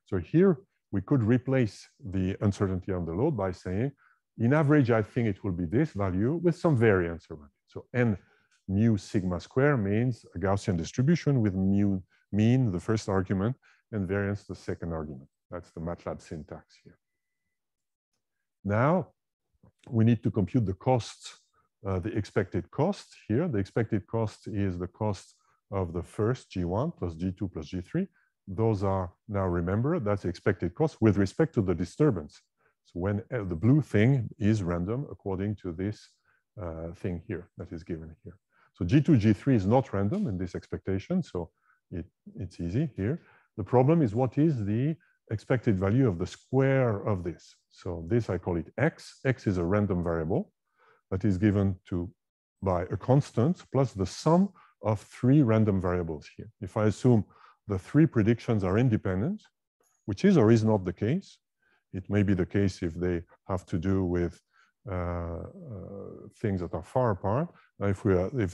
So here we could replace the uncertainty on the load by saying, in average, I think it will be this value with some variance around it. So n mu sigma square means a Gaussian distribution with mu mean, the first argument, and variance, the second argument. That's the MATLAB syntax here. Now, we need to compute the cost, the expected cost here. The expected cost is the cost of the first G1 plus G2 plus G3. Those are, now remember, that's the expected cost with respect to the disturbance. So when the blue thing is random according to this thing here that is given here. So G2, G3 is not random in this expectation, so it's easy here. The problem is what is the expected value of the square of this. So this, I call it x. X is a random variable that is given by a constant plus the sum of three random variables here. If I assume the three predictions are independent, which is or is not the case, it may be the case if they have to do with things that are far apart. If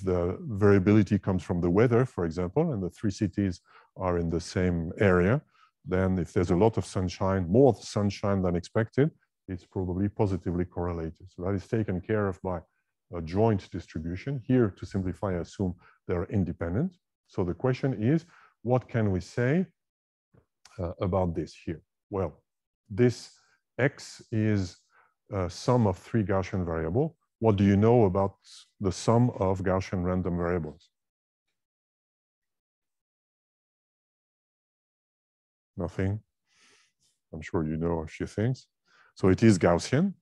the variability comes from the weather, for example, and the three cities are in the same area, then if there's a lot of sunshine, more sunshine than expected, it's probably positively correlated. So that is taken care of by a joint distribution. Here, to simplify, I assume they're independent. So the question is, what can we say about this here? Well, this x is a sum of three Gaussian variables. What do you know about the sum of Gaussian random variables? Nothing. I'm sure you know a few things. So it is Gaussian,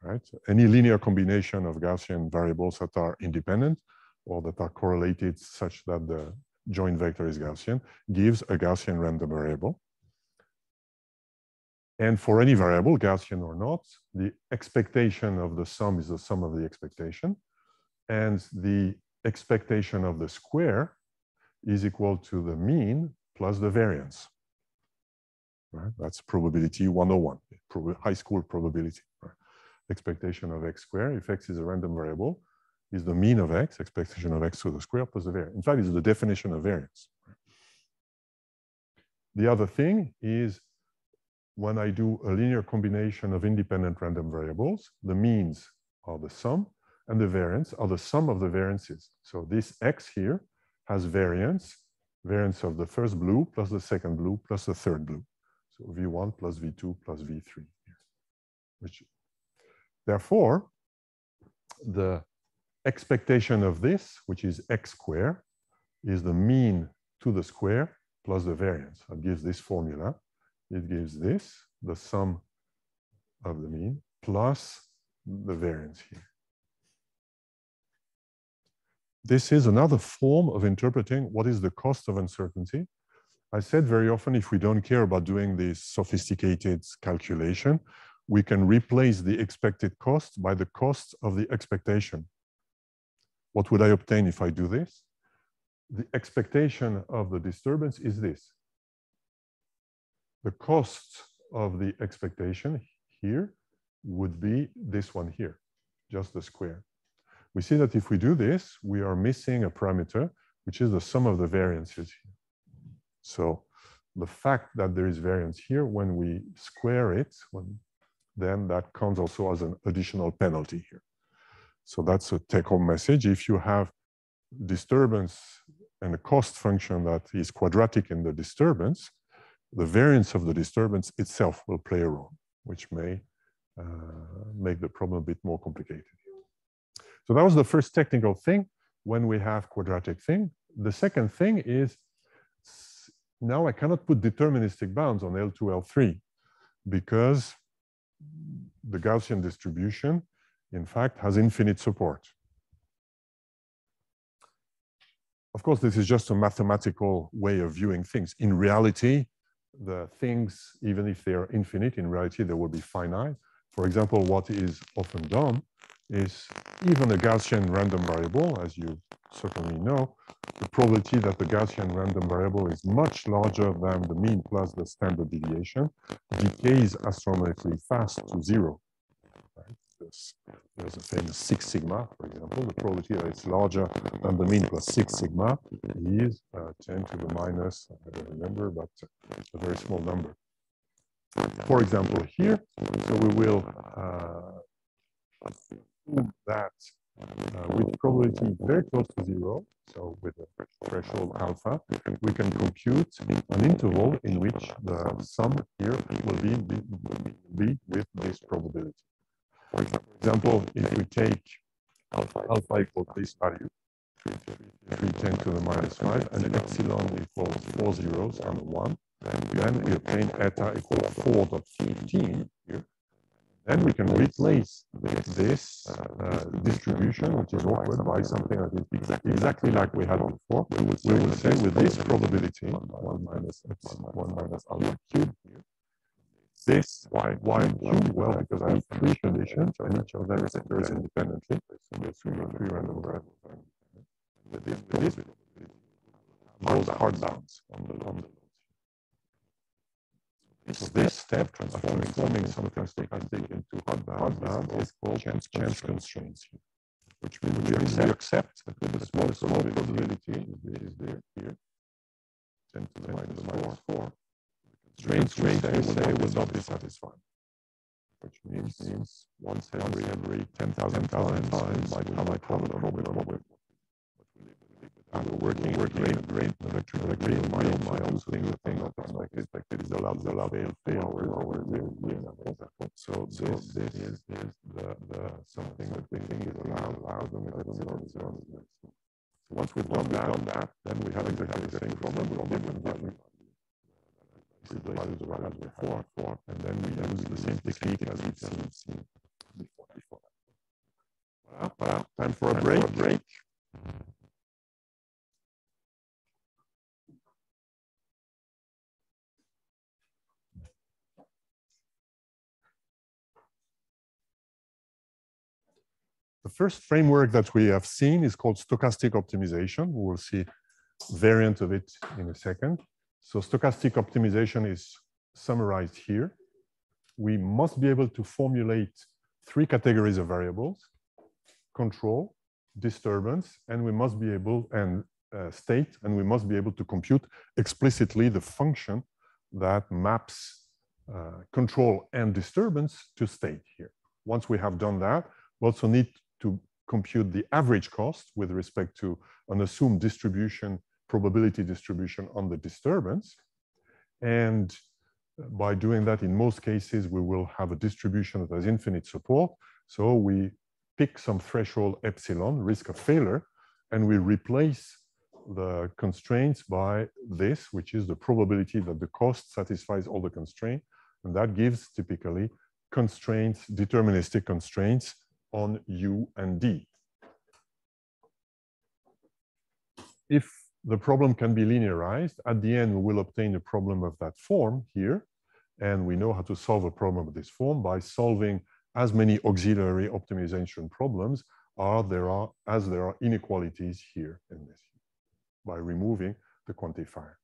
right? Any linear combination of Gaussian variables that are independent or that are correlated such that the joint vector is Gaussian gives a Gaussian random variable. And for any variable, Gaussian or not, the expectation of the sum is the sum of the expectation. And the expectation of the square is equal to the mean plus the variance. Right? That's probability 101, high school probability. Right? Expectation of x squared, if x is a random variable, is the mean of x, expectation of x to the square plus the variance. In fact, it's the definition of variance. Right? The other thing is when I do a linear combination of independent random variables, the means are the sum and the variance are the sum of the variances. So this x here has variance variance of the first blue plus the second blue plus the third blue. So V1 plus V2 plus V3. Which, therefore, the expectation of this, which is x squared, is the mean to the square plus the variance. That gives this formula. It gives this, the sum of the mean, plus the variance here. This is another form of interpreting what is the cost of uncertainty. I said very often, if we don't care about doing this sophisticated calculation, we can replace the expected cost by the cost of the expectation. What would I obtain if I do this? The expectation of the disturbance is this. The cost of the expectation here would be this one here, just the square. We see that if we do this, we are missing a parameter, which is the sum of the variances here. So the fact that there is variance here, when we square it, then that counts also as an additional penalty here. So that's a take-home message. If you have disturbance and a cost function that is quadratic in the disturbance, the variance of the disturbance itself will play a role, which may make the problem a bit more complicated. So that was the first technical thing when we have quadratic thing. The second thing is now I cannot put deterministic bounds on L2, L3 because the Gaussian distribution, in fact, has infinite support. Of course, this is just a mathematical way of viewing things. In reality, the things, even if they are infinite, in reality, they will be finite. For example, what is often done is even a Gaussian random variable, as you certainly know, the probability that the Gaussian random variable is much larger than the mean plus the standard deviation decays astronomically fast to zero. Right? There's a famous 6 sigma, for example. The probability that it's larger than the mean plus 6 sigma is 10 to the minus, I don't remember, but a very small number. For example, here, so we will that with probability very close to zero, so with a threshold alpha, we can compute an interval in which the sum here will be with this probability. For example, if we take alpha equals this value, 310 to the minus 5, and epsilon equals 4 zeros and 1, then we obtain eta equals 4.15 here. Then we can replace this distribution, which is awkward, by something that is exactly like we had before. We will say with this probability, 1 minus epsilon, 1 minus alpha cubed here, this y cubed, well, because I have 3 conditions, and each of them occurs independently. So there's 3 random variables. With this those hard bounds on the this step, transforming something stochastic into hard bound, is called chance constraints, which means we accept that with the smallest probability is there here, 10 to the minus 4. Constraints will not be satisfied, which means once every 10,000 times might come a problem with we're working great electrical field. My own thing that expected is allowed fail. So this is the something that we think is allowed. So once we've done that, then we have exactly the same problem with different values. Replaces the values before, and then we use the same technique as we've seen before. Well, time for a break. The first framework that we have seen is called stochastic optimization. We will see a variant of it in a second. So stochastic optimization is summarized here. We must be able to formulate 3 categories of variables: control, disturbance, and we must be able, and state, and we must be able to compute explicitly the function that maps control and disturbance to state here. Once we have done that, we also need to compute the average cost with respect to an assumed distribution probability distribution on the disturbance. And by doing that, in most cases, we will have a distribution that has infinite support. So we pick some threshold epsilon, risk of failure, and we replace the constraints by this, which is the probability that the cost satisfies all the constraints. And that gives typically constraints, deterministic constraints on U and D. If the problem can be linearized, at the end, we will obtain a problem of that form here. And we know how to solve a problem of this form by solving as many auxiliary optimization problems as there are inequalities here in this, by removing the quantifier.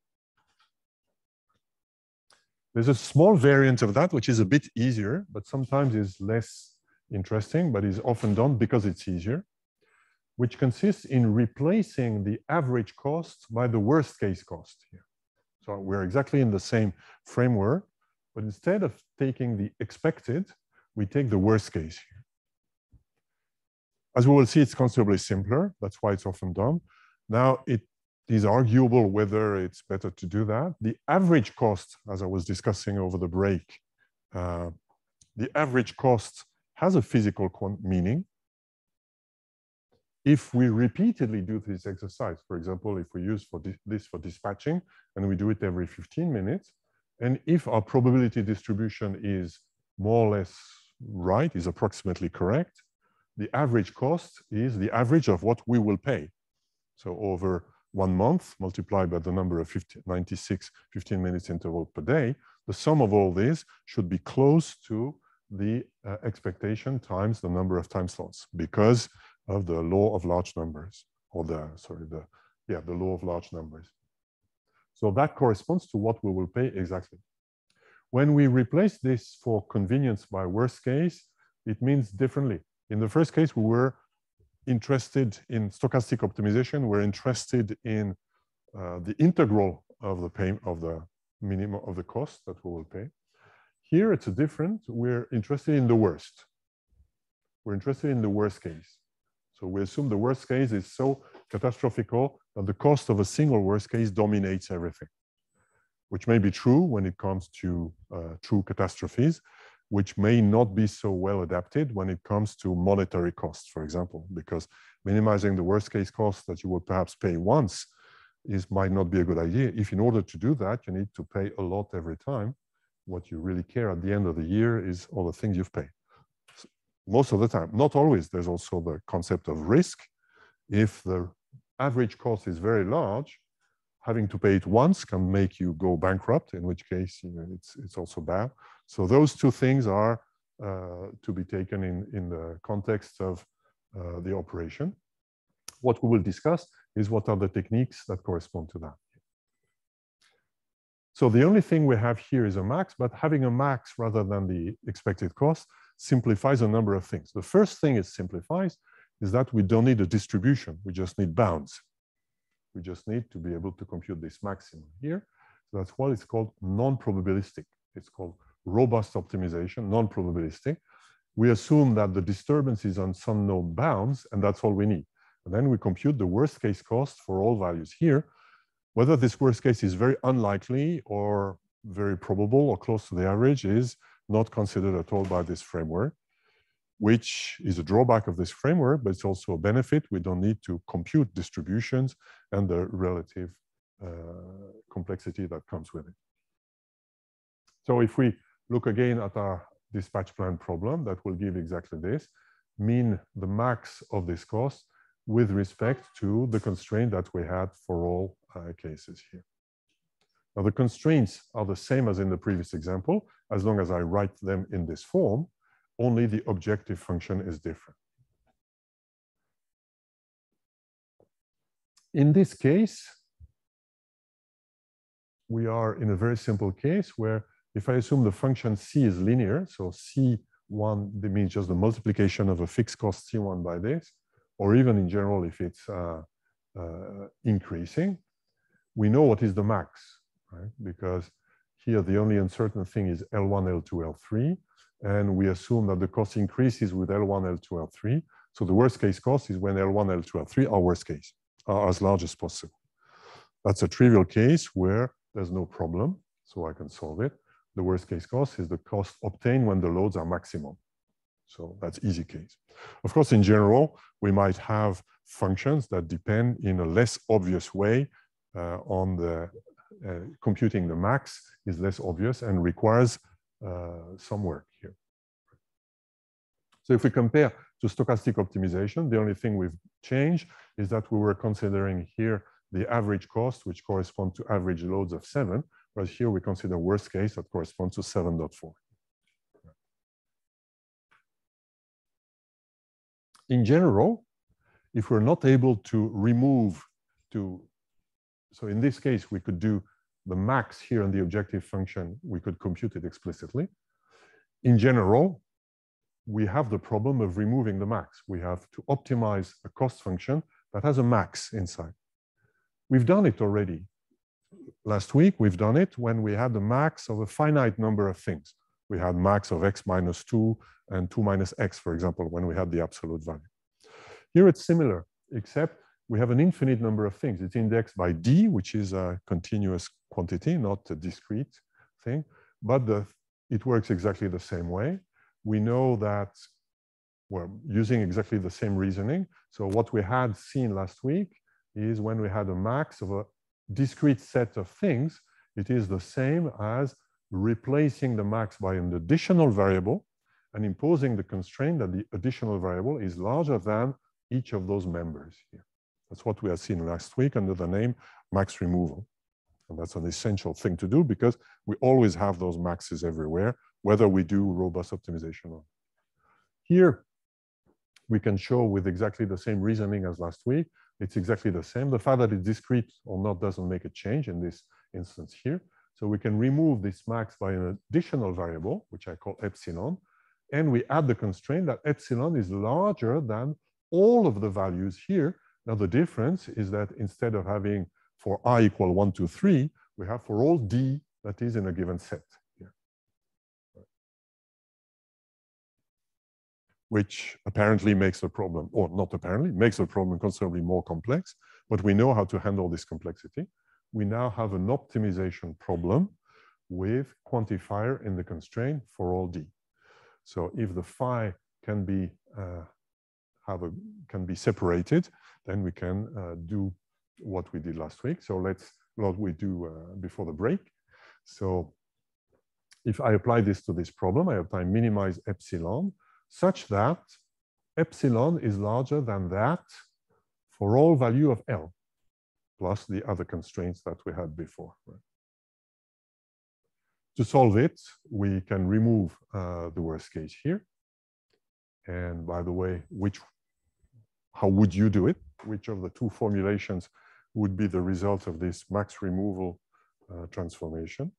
There's a small variant of that, which is a bit easier, but sometimes is less interesting, but is often done because it's easier, which consists in replacing the average cost by the worst case cost here. So we're exactly in the same framework, but instead of taking the expected, we take the worst case here. As we will see, it's considerably simpler. That's why it's often done. Now, it is arguable whether it's better to do that. The average cost, as I was discussing over the break, the average cost has a physical meaning. If we repeatedly do this exercise, for example, if we use this for dispatching, and we do it every 15 minutes, and if our probability distribution is more or less right, is approximately correct, the average cost is the average of what we will pay. So over 1 month, multiplied by the number of 96 15-minute interval per day, the sum of all these should be close to the expectation times the number of time slots, because of the law of large numbers, or the law of large numbers. So that corresponds to what we will pay exactly. When we replace this for convenience by worst case, it means differently. In the first case, we were interested in stochastic optimization. We're interested in the integral of the minimum of the cost that we will pay. Here, it's a different. We're interested in the worst. We're interested in the worst case. So we assume the worst case is so catastrophic that the cost of a single worst case dominates everything, which may be true when it comes to true catastrophes, which may not be so well adapted when it comes to monetary costs, for example, because minimizing the worst case cost that you would perhaps pay once might not be a good idea. If in order to do that, you need to pay a lot every time, what you really care at the end of the year is all the things you've paid. Most of the time, not always. There's also the concept of risk. If the average cost is very large, having to pay it once can make you go bankrupt, in which case it's also bad. So those two things are to be taken in the context of the operation. What we will discuss is what are the techniques that correspond to that. So the only thing we have here is a max, but having a max rather than the expected cost simplifies a number of things. The first thing it simplifies is that we don't need a distribution. We just need bounds. We just need to be able to compute this maximum here. So that's why it's called non-probabilistic. It's called robust optimization, non-probabilistic. We assume that the disturbance is on some known bounds, and that's all we need. And then we compute the worst case cost for all values here. Whether this worst case is very unlikely or very probable or close to the average is not considered at all by this framework, which is a drawback of this framework, but it's also a benefit. We don't need to compute distributions and the relative complexity that comes with it. So if we look again at our dispatch plan problem, that will give exactly this, mean the max of this cost with respect to the constraint that we had for all cases here. Now, the constraints are the same as in the previous example, as long as I write them in this form, only the objective function is different. In this case, we are in a very simple case where if I assume the function c is linear, so c1 that means just the multiplication of a fixed cost c1 by this, or even in general if it's increasing, we know what is the max, right? Because here the only uncertain thing is L1, L2, L3, and we assume that the cost increases with L1, L2, L3. So the worst case cost is when L1, L2, L3 are worst case, are as large as possible. That's a trivial case where there's no problem, so I can solve it. The worst case cost is the cost obtained when the loads are maximum. So that's easy case. Of course, in general, we might have functions that depend in a less obvious way on the computing the max is less obvious and requires some work here. So if we compare to stochastic optimization, the only thing we've changed is that we were considering here the average cost, which corresponds to average loads of 7, whereas here we consider worst case that corresponds to 7.4. In general, if we're not able to remove so in this case, we could do the max here on the objective function, we could compute it explicitly. In general, we have the problem of removing the max. We have to optimize a cost function that has a max inside. We've done it already. Last week, we've done it when we had the max of a finite number of things. We had max of x minus 2 and 2 minus x, for example, when we had the absolute value. Here it's similar, except we have an infinite number of things. It's indexed by d, which is a continuous quantity, not a discrete thing, but it works exactly the same way. We know that we're using exactly the same reasoning. So what we had seen last week is when we had a max of a discrete set of things, it is the same as replacing the max by an additional variable and imposing the constraint that the additional variable is larger than each of those members here. That's what we had seen last week under the name max removal. And that's an essential thing to do because we always have those maxes everywhere, whether we do robust optimization or not. Here, we can show with exactly the same reasoning as last week. It's exactly the same. The fact that it's discrete or not doesn't make a change in this instance here. So we can remove this max by an additional variable, which I call epsilon, and we add the constraint that epsilon is larger than all of the values here. Now the difference is that instead of having for I equal 1, 2, 3, we have for all d that is in a given set here. Which apparently makes the problem, or not apparently, makes the problem considerably more complex, but we know how to handle this complexity. We now have an optimization problem with quantifier in the constraint for all d. So if the phi can be separated, then we can do what we did last week. So what we do before the break. So if I apply this to this problem, I apply minimize epsilon such that epsilon is larger than that for all value of L, plus the other constraints that we had before. Right? To solve it, we can remove the worst case here. And by the way, how would you do it? Which of the two formulations would be the result of this max removal transformation?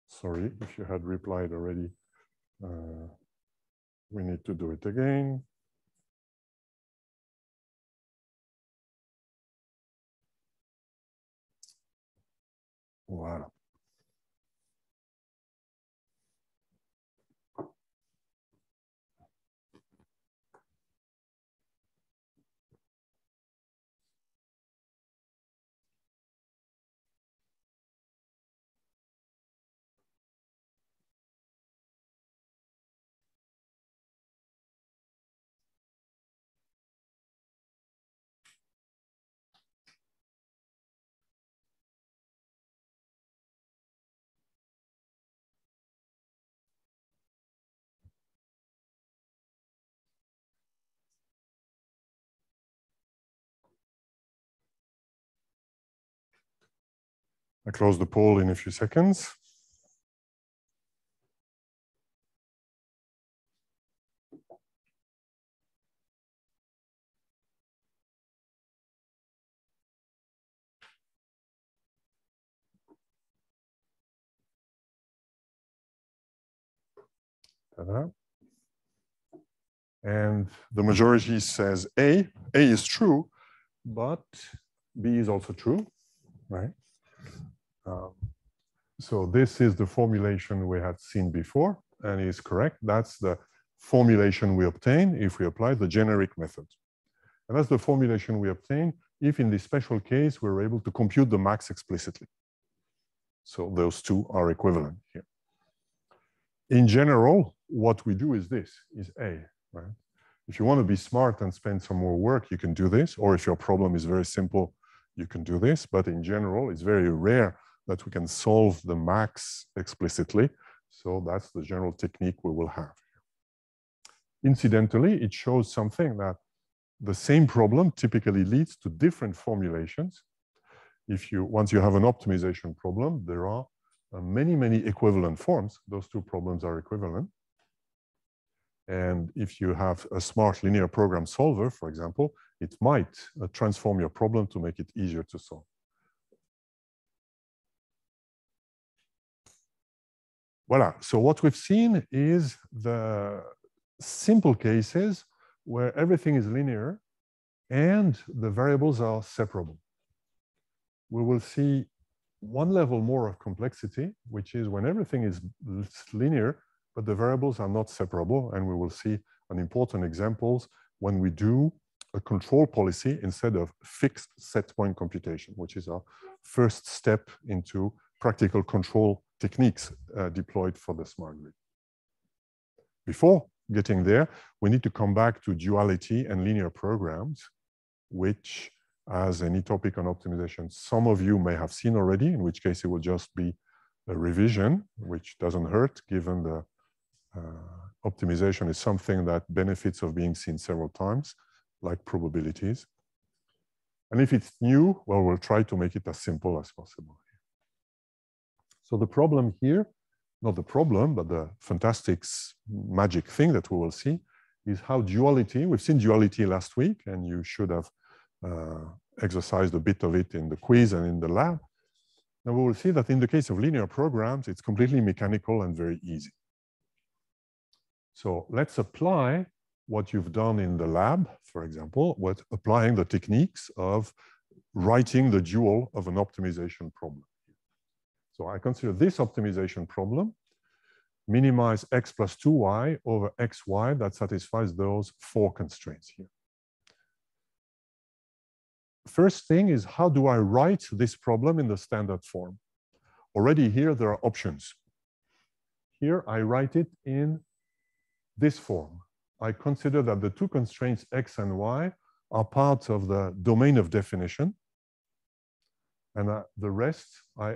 Sorry, if you had replied already, we need to do it again. Voilà. I close the poll in a few seconds. Ta-da. And the majority says A. A is true, but B is also true, right? So this is the formulation we had seen before, and is correct. That's the formulation we obtain if we apply the generic method. And that's the formulation we obtain if in this special case we're able to compute the max explicitly. So those two are equivalent here. In general, what we do is this, is A, right? If you want to be smart and spend some more work, you can do this. Or if your problem is very simple, you can do this. But in general, it's very rare that we can solve the max explicitly. So that's the general technique we will have. Incidentally, it shows something that the same problem typically leads to different formulations. Once you have an optimization problem, there are many equivalent forms. Those two problems are equivalent. And if you have a smart linear program solver, for example, it might transform your problem to make it easier to solve. Voila. So what we've seen is the simple cases where everything is linear and the variables are separable. We will see one level more of complexity, which is when everything is linear, but the variables are not separable. And we will see an important examples when we do a control policy instead of fixed set point computation, which is our first step into practical control techniques deployed for the smart grid. Before getting there, we need to come back to duality and linear programs, which, as any topic on optimization, some of you may have seen already, in which case it will just be a revision, which doesn't hurt, given the optimization is something that benefits of being seen several times, like probabilities. And if it's new, well, we'll try to make it as simple as possible. So the problem here, not the problem, but the fantastic magic thing that we will see is how duality, we've seen duality last week, and you should have exercised a bit of it in the quiz and in the lab. Now we will see that in the case of linear programs, it's completely mechanical and very easy. So let's apply what you've done in the lab, for example, with applying the techniques of writing the dual of an optimization problem. So I consider this optimization problem, minimize x plus 2y over xy that satisfies those four constraints here. First thing is, how do I write this problem in the standard form? Already here, there are options. Here, I write it in this form. I consider that the two constraints x and y are part of the domain of definition, and the rest, I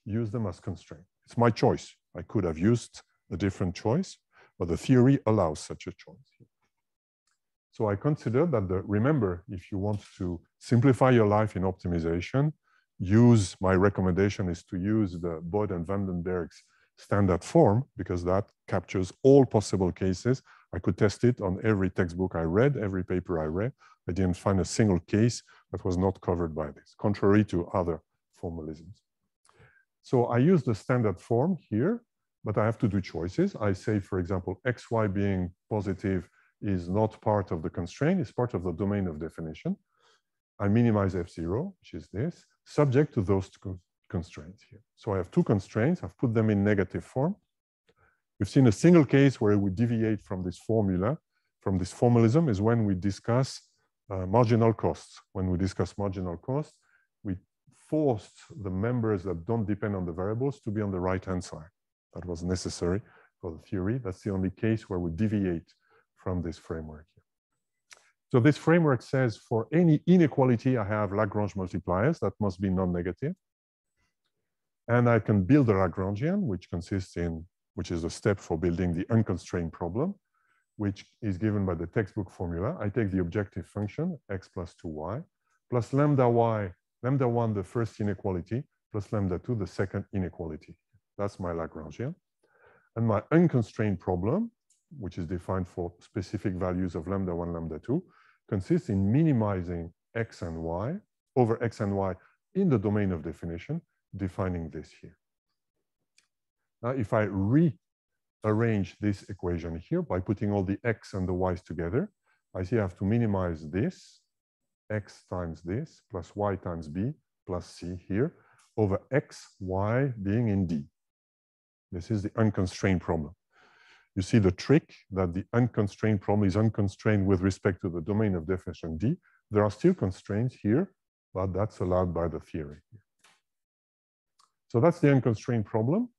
use them as constraint. It's my choice. I could have used a different choice, but the theory allows such a choice. So I consider that remember, if you want to simplify your life in optimization, my recommendation is to use the Boyd and Vandenberg's standard form, because that captures all possible cases. I could test it on every textbook I read, every paper I read. I didn't find a single case that was not covered by this, contrary to other formalisms. So I use the standard form here, but I have to do choices. I say, for example, xy being positive is not part of the constraint, it's part of the domain of definition. I minimize f0, which is this, subject to those two constraints here. So I have two constraints, I've put them in negative form. We've seen a single case where we deviate from this formula, from this formalism, is when we discuss marginal costs. When we discuss marginal costs, we forced the members that don't depend on the variables to be on the right-hand side. That was necessary for the theory. That's the only case where we deviate from this framework here. So this framework says for any inequality, I have Lagrange multipliers that must be non-negative. And I can build a Lagrangian, which is a step for building the unconstrained problem, which is given by the textbook formula. I take the objective function, x plus 2y, plus lambda y, lambda 1, the first inequality, plus lambda 2, the second inequality. That's my Lagrangian. And my unconstrained problem, which is defined for specific values of lambda 1, lambda 2, consists in minimizing x and y over x and y in the domain of definition, defining this here. Now, if I arrange this equation here by putting all the x and the y's together, I see I have to minimize this, x times this, plus y times b, plus c here, over x, y being in D. This is the unconstrained problem. You see the trick that the unconstrained problem is unconstrained with respect to the domain of definition D. There are still constraints here, but that's allowed by the theory. So that's the unconstrained problem.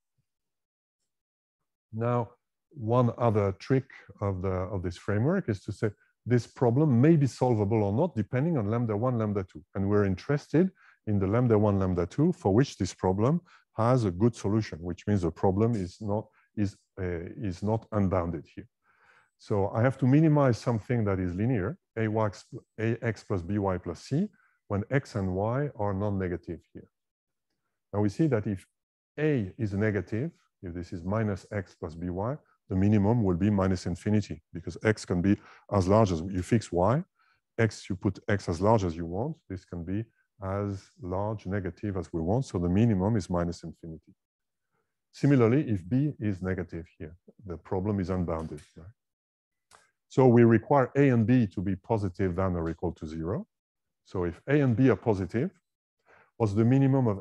Now, one other trick of this framework is to say this problem may be solvable or not, depending on lambda 1, lambda 2. And we're interested in the lambda 1, lambda 2, for which this problem has a good solution, which means the problem is not unbounded here. So I have to minimize something that is linear, ax plus by plus c, when x and y are non-negative here. Now we see that if a is negative, if this is minus x plus by, the minimum will be minus infinity, because x can be as large as you fix y, x, you put x as large as you want, this can be as large negative as we want, so the minimum is minus infinity. Similarly, if b is negative here, the problem is unbounded. Right? So we require a and b to be positive than or equal to 0. So if a and b are positive, what's the minimum of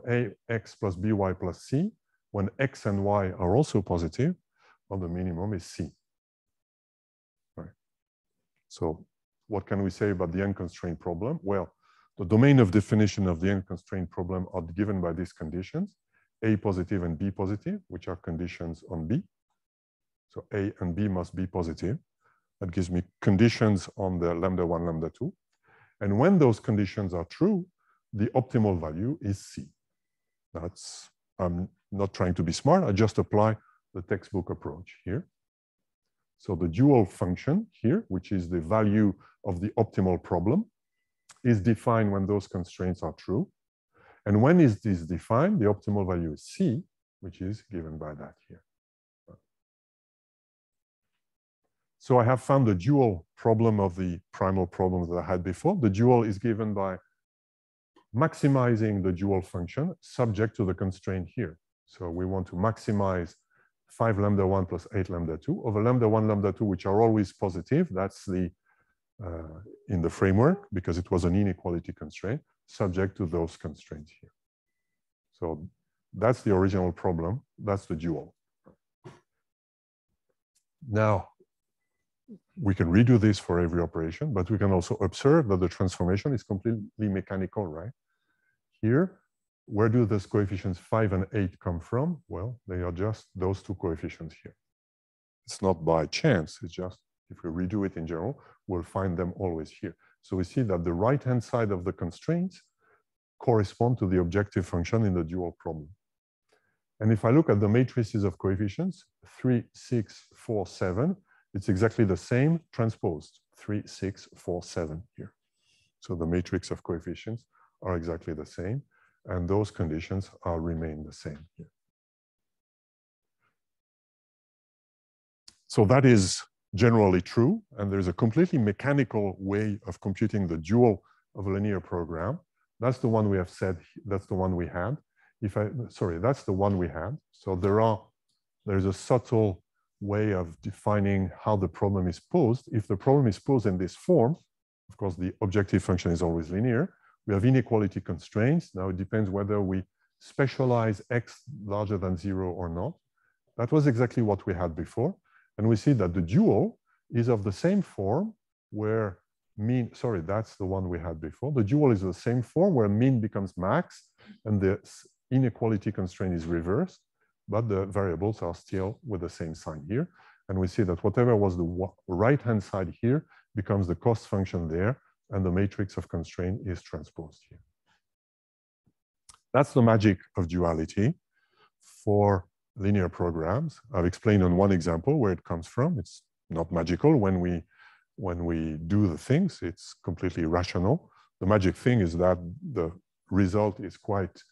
ax plus by plus c? When x and y are also positive, well, the minimum is c. Right. So what can we say about the unconstrained problem? Well, the domain of definition of the unconstrained problem are given by these conditions, a positive and b positive, which are conditions on b. So a and b must be positive. That gives me conditions on the lambda 1, lambda 2. And when those conditions are true, the optimal value is c. That's, I'm not trying to be smart, I just apply the textbook approach here. So the dual function here, which is the value of the optimal problem, is defined when those constraints are true. And when is this defined? The optimal value is c, which is given by that here. So I have found the dual problem of the primal problem that I had before. The dual is given by maximizing the dual function subject to the constraint here. So we want to maximize 5 lambda 1 plus 8 lambda 2 over lambda 1, lambda 2, which are always positive. That's the in the framework, because it was an inequality constraint, subject to those constraints here. So that's the original problem. That's the dual. Now, we can redo this for every operation, but we can also observe that the transformation is completely mechanical, right? Here, where do those coefficients 5 and 8 come from? Well, they are just those two coefficients here. It's not by chance, it's just, if we redo it in general, we'll find them always here. So we see that the right-hand side of the constraints correspond to the objective function in the dual problem. And if I look at the matrices of coefficients, 3, 6, 4, 7, it's exactly the same transposed, 3, 6, 4, 7 here. So the matrix of coefficients are exactly the same, and those conditions remain the same here. So that is generally true, and there's a completely mechanical way of computing the dual of a linear program. That's the one we have said, that's the one we had. That's the one we had. So there's a subtle way of defining how the problem is posed. If the problem is posed in this form, of course, the objective function is always linear. We have inequality constraints. Now it depends whether we specialize x larger than 0 or not. That was exactly what we had before. And we see that the dual is of the same form where mean, that's the one we had before. The dual is the same form where mean becomes max and the inequality constraint is reversed, but the variables are still with the same sign here. And we see that whatever was the right-hand side here becomes the cost function there, and the matrix of constraint is transposed here. That's the magic of duality for linear programs. I've explained on one example where it comes from. It's not magical when we do the things. It's completely rational. The magic thing is that the result is quite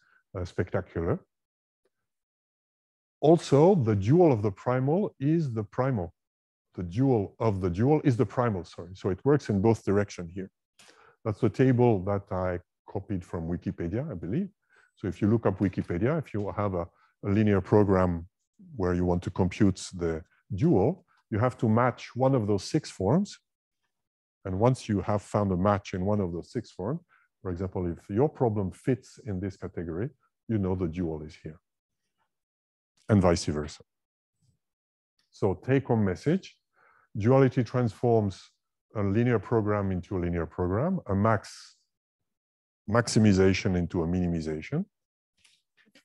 spectacular. Also, the dual of the primal is the primal. The dual of the dual is the primal, sorry. So it works in both directions here. That's the table that I copied from Wikipedia, I believe. So if you look up Wikipedia, if you have a linear program where you want to compute the dual, you have to match one of those 6 forms. And once you have found a match in one of those 6 forms, for example, if your problem fits in this category, you know the dual is here, and vice versa. So take-home message, duality transforms a linear program into a linear program, a maximization into a minimization,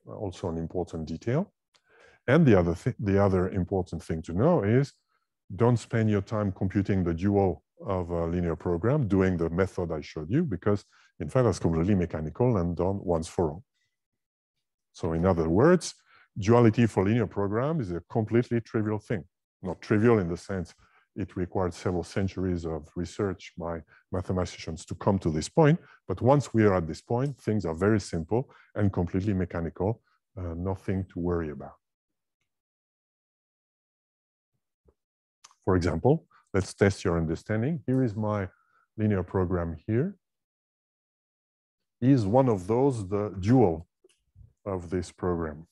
also an important detail. And the other important thing to know is don't spend your time computing the dual of a linear program doing the method I showed you, because in fact that's completely mechanical and done once for all. So in other words, duality for linear program is a completely trivial thing. Not trivial in the sense it required several centuries of research by mathematicians to come to this point, but once we are at this point, things are very simple and completely mechanical, nothing to worry about. For example, let's test your understanding. Here is my linear program here. Is one of those the dual of this program?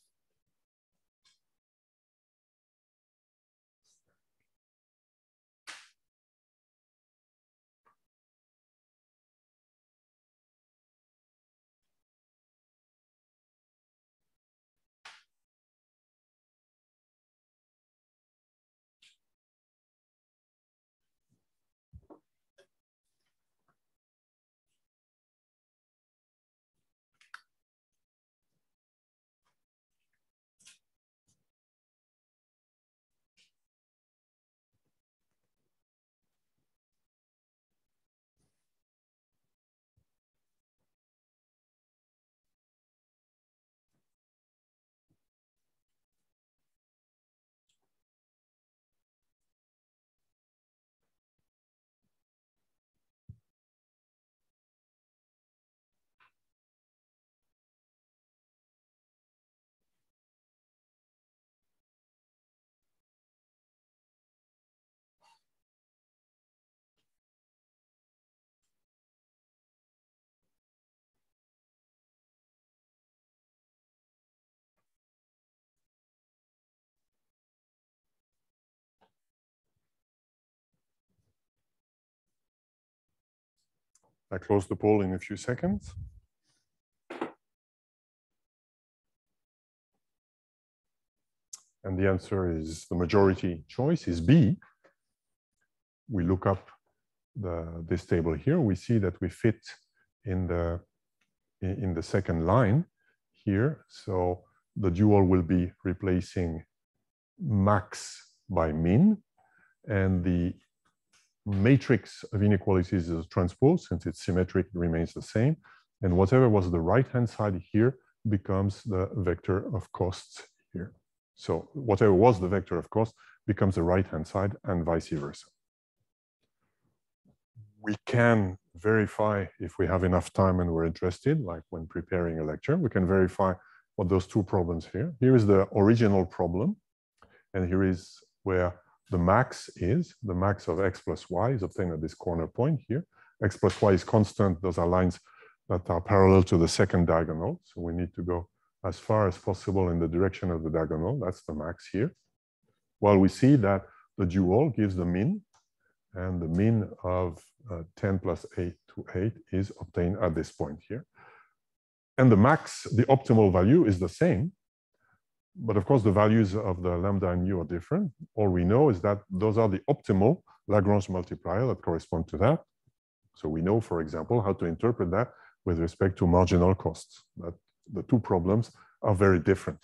I close the poll in a few seconds. And the answer is, the majority choice is B. We look up this table here. We see that we fit in the second line here. So the dual will be replacing max by min. And the matrix of inequalities is a transpose. Since it's symmetric, it remains the same. And whatever was the right-hand side here becomes the vector of costs here. So whatever was the vector of cost becomes the right-hand side and vice versa. We can verify if we have enough time and we're interested, like when preparing a lecture, we can verify what those 2 problems here. Here is the original problem. And here is where the max is. The max of x plus y is obtained at this corner point here. X plus y is constant. Those are lines that are parallel to the second diagonal. So we need to go as far as possible in the direction of the diagonal. That's the max here. While we see that the dual gives the min, and the min of 10 plus 8 to 8 is obtained at this point here. And the max, the optimal value is the same. But of course, the values of the lambda and mu are different. All we know is that those are the optimal Lagrange multiplier that correspond to that. So we know, for example, how to interpret that with respect to marginal costs. That the 2 problems are very different.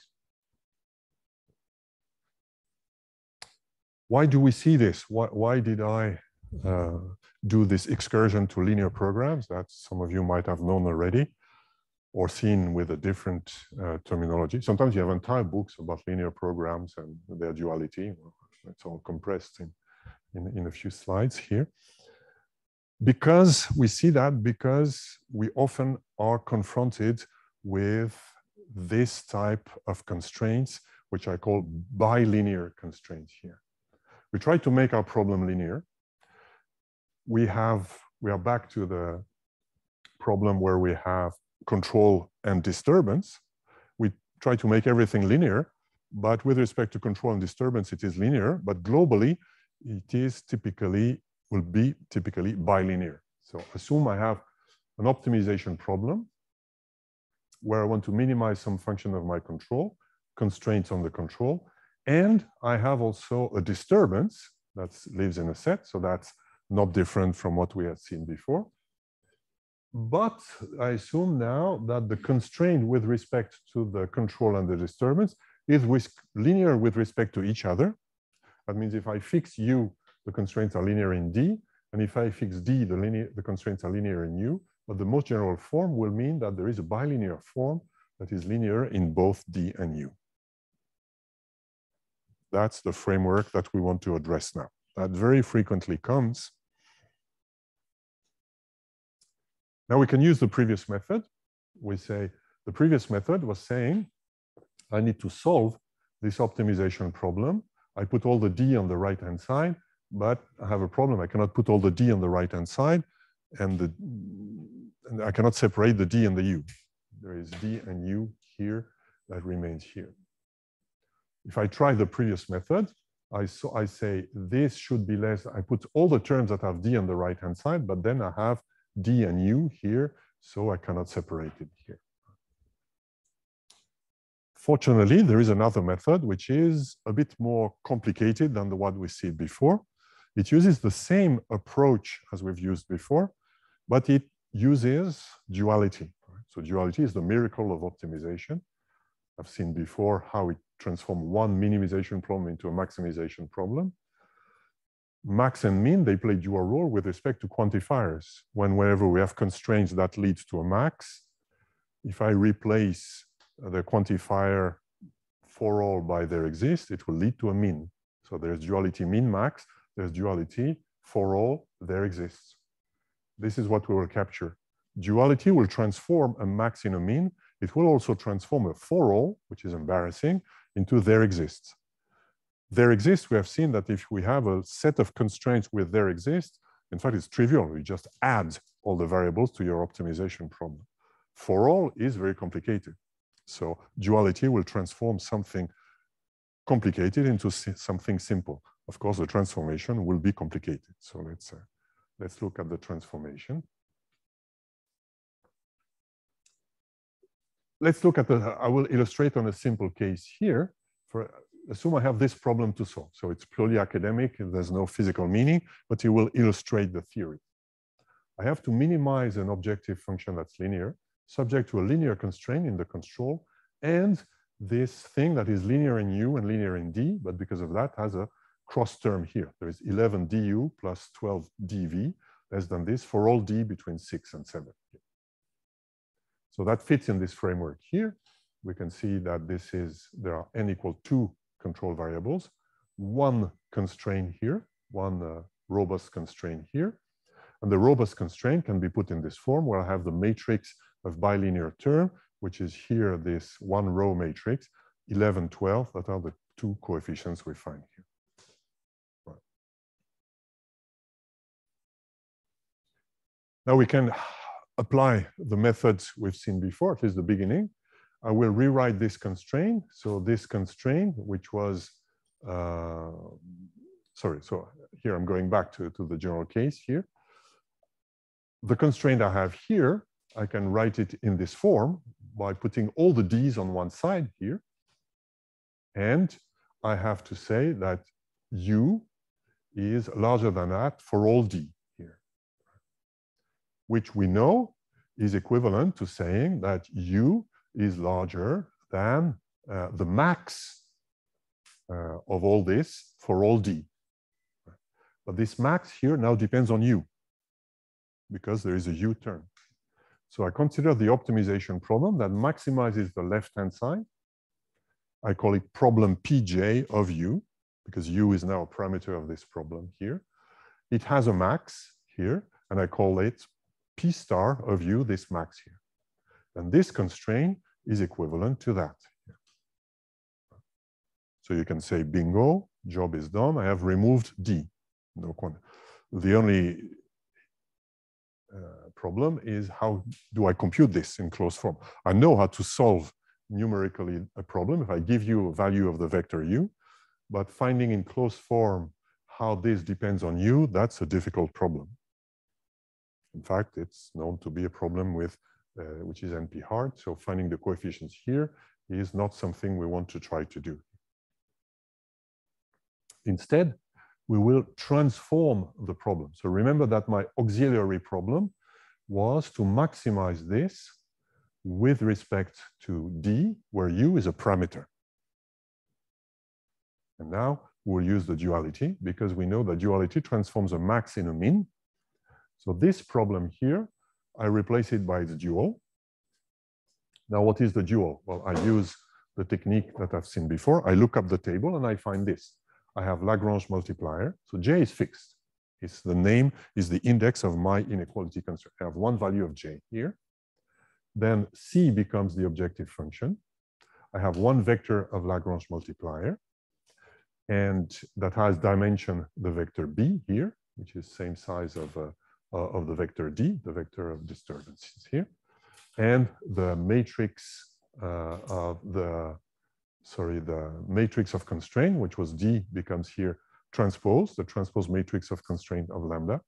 Why do we see this? Why did I do this excursion to linear programs that some of you might have known already or seen with a different terminology? Sometimes you have entire books about linear programs and their duality. It's all compressed in a few slides here. Because we see that because we often are confronted with this type of constraints, which I call bilinear constraints here. We try to make our problem linear. We are back to the problem where we have control and disturbance. We try to make everything linear, but with respect to control and disturbance, it is linear, but globally, it is will be typically bilinear. So assume I have an optimization problem where I want to minimize some function of my control, constraints on the control, and I have also a disturbance that lives in a set, so that's not different from what we had seen before. But I assume now that the constraint with respect to the control and the disturbance is linear with respect to each other. That means if I fix U, the constraints are linear in D, and if I fix D, the constraints are linear in U. But the most general form will mean that there is a bilinear form that is linear in both D and U. That's the framework that we want to address now. That very frequently comes. Now we can use the previous method. We say the previous method was saying, I need to solve this optimization problem. I put all the D on the right-hand side, but I have a problem. I cannot put all the D on the right-hand side, and I cannot separate the D and the U. There is D and U here that remains here. If I try the previous method, I say this should be less. I put all the terms that have D on the right-hand side, but then I have D and U here, so I cannot separate it here. Fortunately, there is another method which is a bit more complicated than the one we see before. It uses the same approach as we've used before, but it uses duality. So duality is the miracle of optimization. I've seen before how it transforms one minimization problem into a maximization problem. Max and min, they play dual role with respect to quantifiers. Whenever we have constraints that lead to a max, if I replace the quantifier for all by there exists, it will lead to a min. So there's duality min max, there's duality for all there exists. This is what we will capture. Duality will transform a max in a min. It will also transform a for all, which is embarrassing, into there exists. There exists, we have seen that if we have a set of constraints with there exists, in fact, it's trivial. You just add all the variables to your optimization problem. For all is very complicated. So duality will transform something complicated into something simple. Of course, the transformation will be complicated. So let's look at the transformation. Let's look at I will illustrate on a simple case here. Assume I have this problem to solve. So it's purely academic, there's no physical meaning, but it will illustrate the theory. I have to minimize an objective function that's linear, subject to a linear constraint in the control, and this thing that is linear in U and linear in D, but because of that has a cross term here. There is 11 du plus 12 dv, less than this, for all d between 6 and 7. So that fits in this framework here. We can see that there are n equal 2 control variables, one constraint here, one robust constraint here. And the robust constraint can be put in this form where I have the matrix of bilinear term, which is here this one row matrix, 11, 12, that are the two coefficients we find here. Right. Now we can apply the methods we've seen before, at least the beginning. I will rewrite this constraint. So this constraint, which was, sorry, so here I'm going back to the general case here. The constraint I have here, I can write it in this form by putting all the d's on one side here. And I have to say that u is larger than that for all d here, which we know is equivalent to saying that u is larger than the max of all this for all d. But this max here now depends on u, because there is a u term. So I consider the optimization problem that maximizes the left-hand side. I call it problem pj of u, because u is now a parameter of this problem here. It has a max here, and I call it p star of u, this max here. And this constraint is equivalent to that. So you can say, bingo, job is done. I have removed d. No quantity. The only problem is how do I compute this in closed form? I know how to solve numerically a problem if I give you a value of the vector u, but finding in closed form how this depends on u, that's a difficult problem. In fact, it's known to be a problem with which is NP hard. So finding the coefficients here is not something we want to try to do. Instead, we will transform the problem. So remember that my auxiliary problem was to maximize this with respect to d, where u is a parameter. And now we'll use the duality because we know that duality transforms a max in a min. So this problem here, I replace it by its dual. Now, what is the dual? Well, I use the technique that I've seen before. I look up the table and I find this. I have Lagrange multiplier. So J is fixed. It's the name is the index of my inequality constraint. I have one value of J here. Then C becomes the objective function. I have one vector of Lagrange multiplier. And that has dimension the vector B here, which is same size of the vector D, the vector of disturbance is here. And the matrix the matrix of constraint, which was D, becomes here transpose, the transpose matrix of constraint of lambda.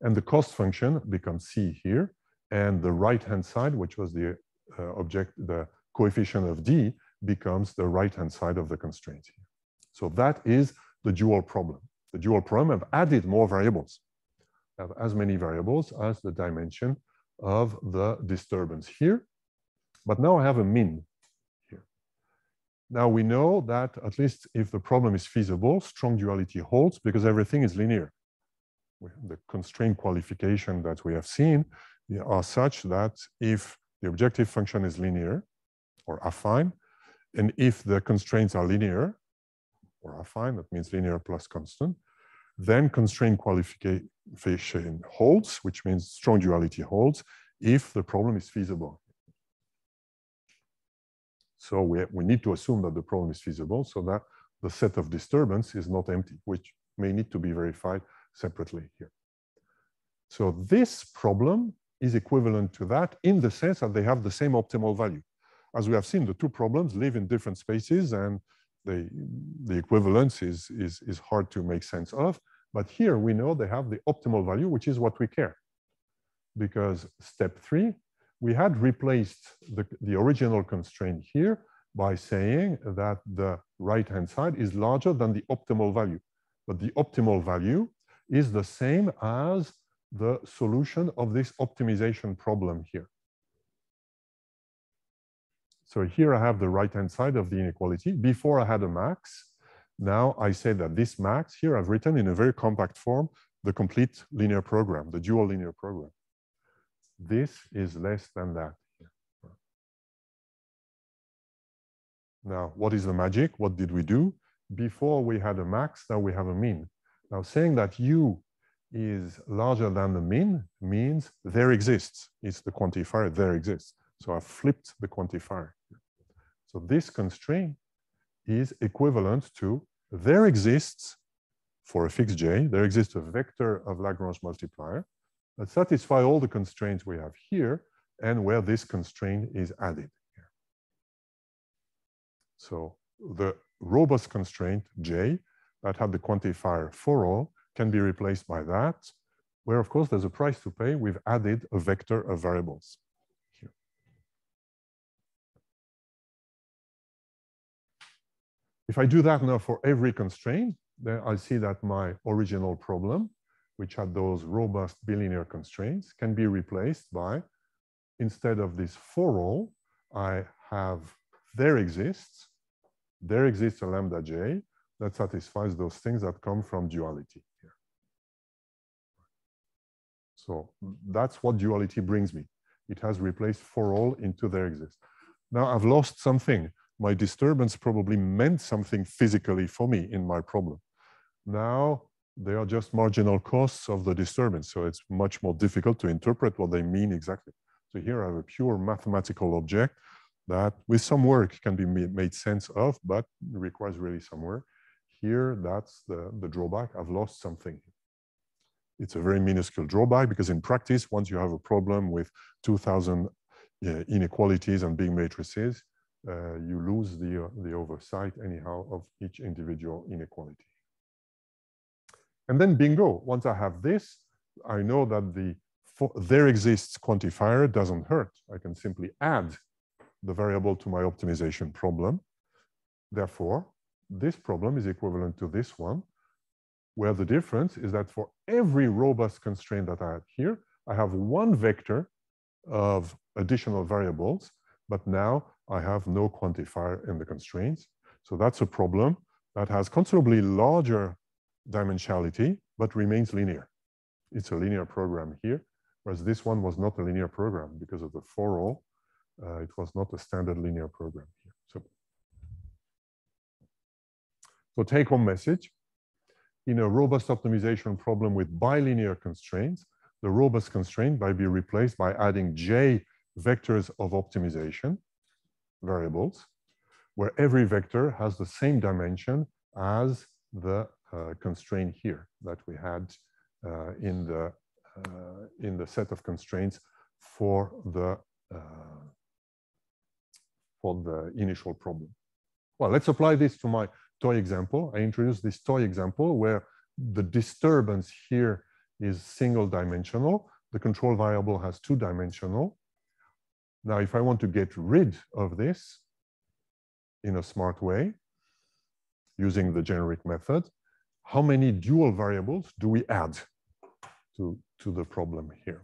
And the cost function becomes C here. And the right-hand side, which was the the coefficient of D, becomes the right-hand side of the constraint here. So that is the dual problem. The dual problem, I've added more variables. I have as many variables as the dimension of the disturbance here. But now I have a min here. Now we know that at least if the problem is feasible, strong duality holds because everything is linear. The constraint qualification that we have seen are such that if the objective function is linear or affine, and if the constraints are linear or affine, that means linear plus constant, then constraint qualification holds, which means strong duality holds, if the problem is feasible. So we need to assume that the problem is feasible so that the set of disturbance is not empty, which may need to be verified separately here. So this problem is equivalent to that in the sense that they have the same optimal value. As we have seen, the two problems live in different spaces and the equivalence is hard to make sense of. But here we know they have the optimal value, which is what we care. Because step 3, we had replaced the original constraint here by saying that the right-hand side is larger than the optimal value. But the optimal value is the same as the solution of this optimization problem here. So here I have the right-hand side of the inequality. Before I had a max. Now I say that this max here I've written in a very compact form, the complete linear program, the dual linear program. This is less than that. Now, what is the magic? What did we do? Before we had a max, now we have a min. Now saying that U is larger than the min means there exists. It's the quantifier, there exists. So I flipped the quantifier. So this constraint is equivalent to there exists, for a fixed J, there exists a vector of Lagrange multiplier that satisfies all the constraints we have here and where this constraint is added here. So the robust constraint J that had the quantifier for all can be replaced by that, where of course there's a price to pay. We've added a vector of variables here. If I do that now for every constraint, then I see that my original problem, which had those robust bilinear constraints, can be replaced by, instead of this for all, I have there exists a lambda J that satisfies those things that come from duality here. So that's what duality brings me. It has replaced for all into there exists. Now I've lost something. My disturbance probably meant something physically for me in my problem. Now they are just marginal costs of the disturbance. So it's much more difficult to interpret what they mean exactly. So here I have a pure mathematical object that with some work can be made sense of, but requires really some work. Here, that's the drawback. I've lost something. It's a very minuscule drawback because in practice, once you have a problem with 2,000 inequalities and big matrices, you lose the oversight anyhow of each individual inequality. And then bingo, once I have this, I know that there exists quantifier doesn't hurt. I can simply add the variable to my optimization problem. Therefore, this problem is equivalent to this one, where the difference is that for every robust constraint that I have here, I have one vector of additional variables, but now I have no quantifier in the constraints. So that's a problem that has considerably larger dimensionality, but remains linear. It's a linear program here, whereas this one was not a linear program because of the for all. It was not a standard linear program here. So take-home message. In a robust optimization problem with bilinear constraints, the robust constraint might be replaced by adding j vectors of optimization variables, where every vector has the same dimension as the constraint here that we had in the set of constraints for the initial problem. Well, let's apply this to my toy example. I introduced this toy example where the disturbance here is single dimensional. The control variable has two dimensional. Now, if I want to get rid of this in a smart way, using the generic method, how many dual variables do we add to the problem here?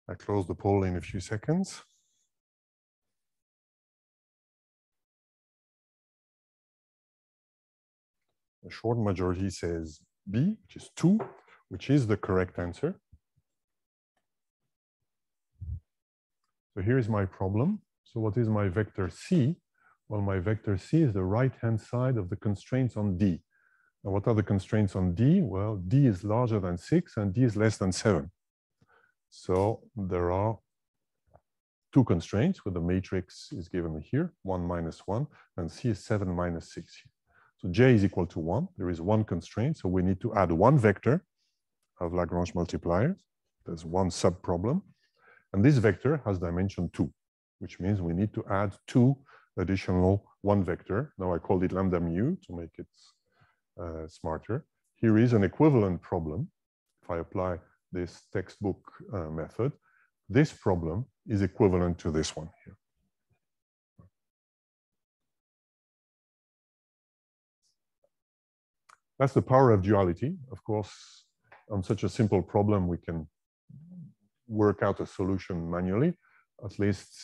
I close the poll in a few seconds. The short majority says B, which is 2, which is the correct answer. So here is my problem. So what is my vector C? Well, my vector C is the right-hand side of the constraints on D. And what are the constraints on D? Well, D is larger than 6 and D is less than 7. So there are two constraints where the matrix is given here, 1 minus 1, and C is 7 minus 6 here. So J is equal to 1. There is one constraint, so we need to add one vector of Lagrange multipliers. There's one sub-problem. And this vector has dimension 2, which means we need to add two additional one vector. Now I called it lambda mu to make it smarter. Here is an equivalent problem. If I apply this textbook method, this problem is equivalent to this one here. That's the power of duality. Of course, on such a simple problem, we can work out a solution manually, at least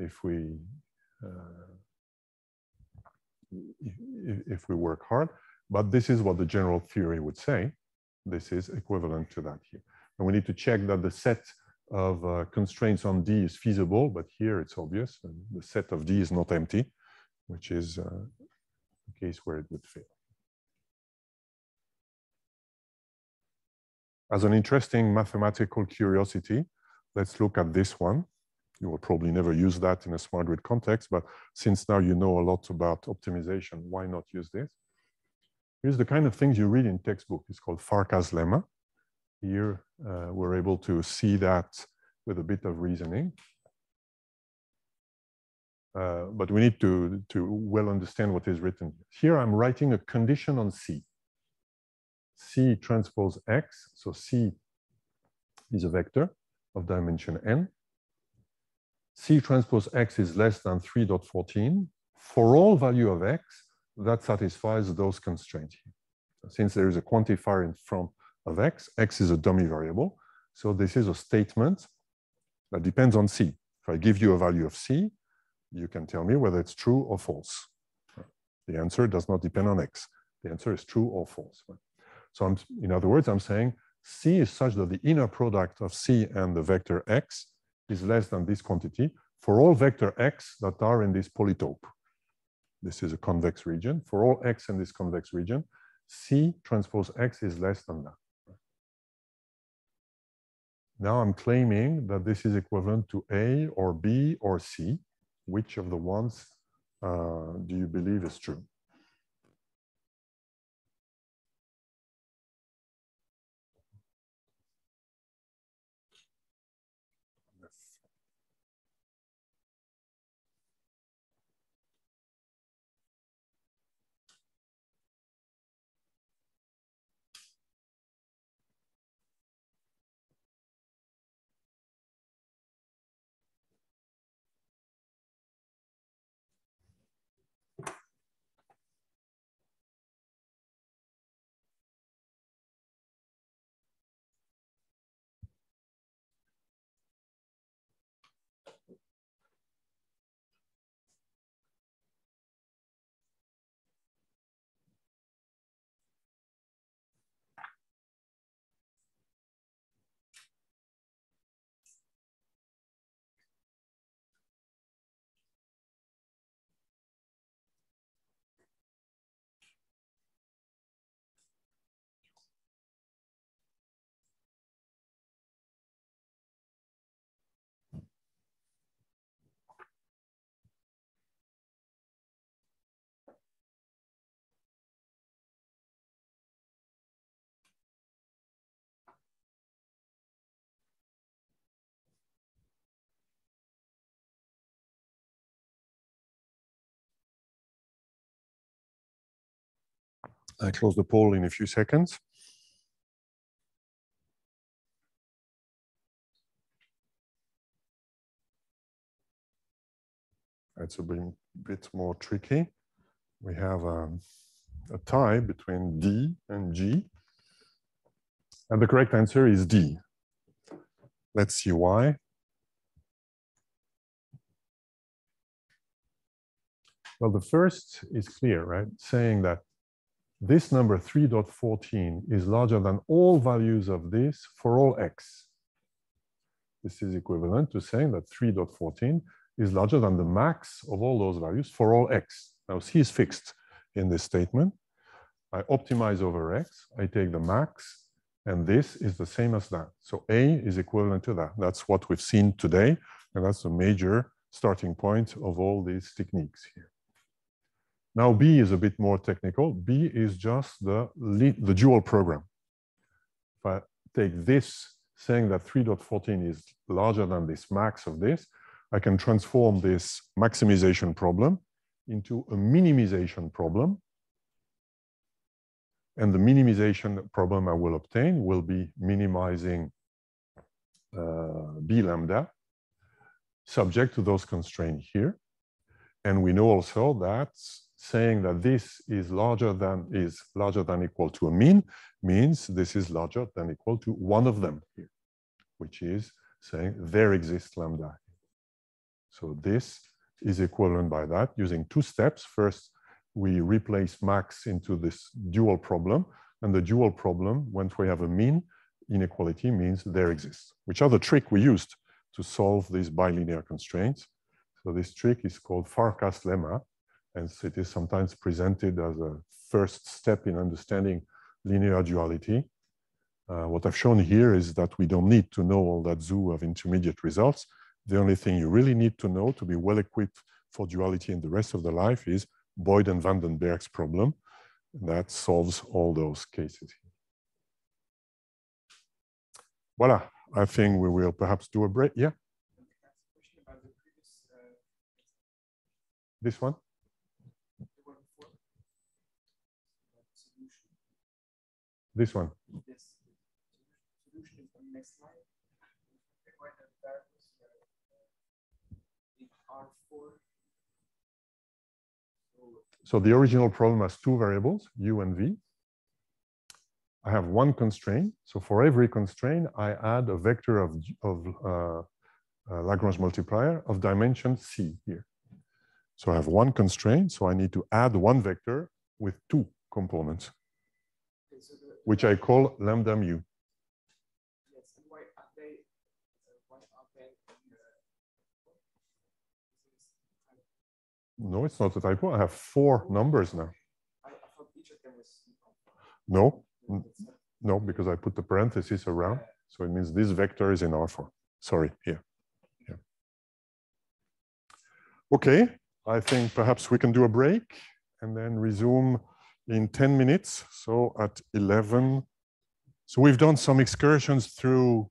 if we work hard. But this is what the general theory would say. This is equivalent to that here. And we need to check that the set of constraints on D is feasible, but here it's obvious. And the set of D is not empty, which is a case where it would fail. As an interesting mathematical curiosity, let's look at this one. You will probably never use that in a smart grid context, but since now you know a lot about optimization, why not use this? Here's the kind of things you read in textbook. It's called Farcaslemma. Here, we're able to see that with a bit of reasoning. But we need to well understand what is written. Here, I'm writing a condition on C. C transpose X. So C is a vector of dimension n. C transpose X is less than 3.14 for all value of X that satisfies those constraints here. Since there is a quantifier in front of X, X is a dummy variable. So this is a statement that depends on C. If I give you a value of C, you can tell me whether it's true or false. The answer does not depend on X. The answer is true or false. So in other words, I'm saying C is such that the inner product of C and the vector X is less than this quantity for all vector X that are in this polytope. This is a convex region. For all X in this convex region, C transpose X is less than that. Now I'm claiming that this is equivalent to A or B or C. Which of the ones do you believe is true? I close the poll in a few seconds. It's a bit more tricky. We have a tie between D and G. And the correct answer is D. Let's see why. Well, the first is clear, right? Saying that this number 3.14 is larger than all values of this for all X. This is equivalent to saying that 3.14 is larger than the max of all those values for all X. Now, C is fixed in this statement. I optimize over X. I take the max, and this is the same as that. So A is equivalent to that. That's what we've seen today, and that's the major starting point of all these techniques here. Now, B is a bit more technical. B is just the dual program. If I take this saying that 3.14 is larger than this max of this, I can transform this maximization problem into a minimization problem. And the minimization problem I will obtain will be minimizing B lambda subject to those constraints here. And we know also that saying that this is larger than equal to a mean means this is larger than equal to one of them here, which is saying there exists lambda. So this is equivalent by that using two steps. First, we replace max into this dual problem, and the dual problem, once we have a mean inequality, means there exists, which are the trick we used to solve these bilinear constraints. So this trick is called Farcaslemma, and it is sometimes presented as a first step in understanding linear duality. What I've shown here is that we don't need to know all that zoo of intermediate results. The only thing you really need to know to be well equipped for duality in the rest of the life is Boyd and van den Berg's problem. That solves all those cases. Voila, I think we will perhaps do a break. Yeah. This one? This one? Yes. Solution is on the next slide. R4. So the original problem has two variables, u and v. I have one constraint. So for every constraint, I add a vector of Lagrange multiplier of dimension c here. So I have one constraint, so I need to add one vector with two components, which I call lambda mu. Yes, and why are they? No, it's not a typo. I have four numbers now. I thought each of them was. No, no, because I put the parentheses around. So it means this vector is in R4. Sorry, here. Yeah. Okay, I think perhaps we can do a break and then resume in 10 minutes. So at 11. So we've done some excursions through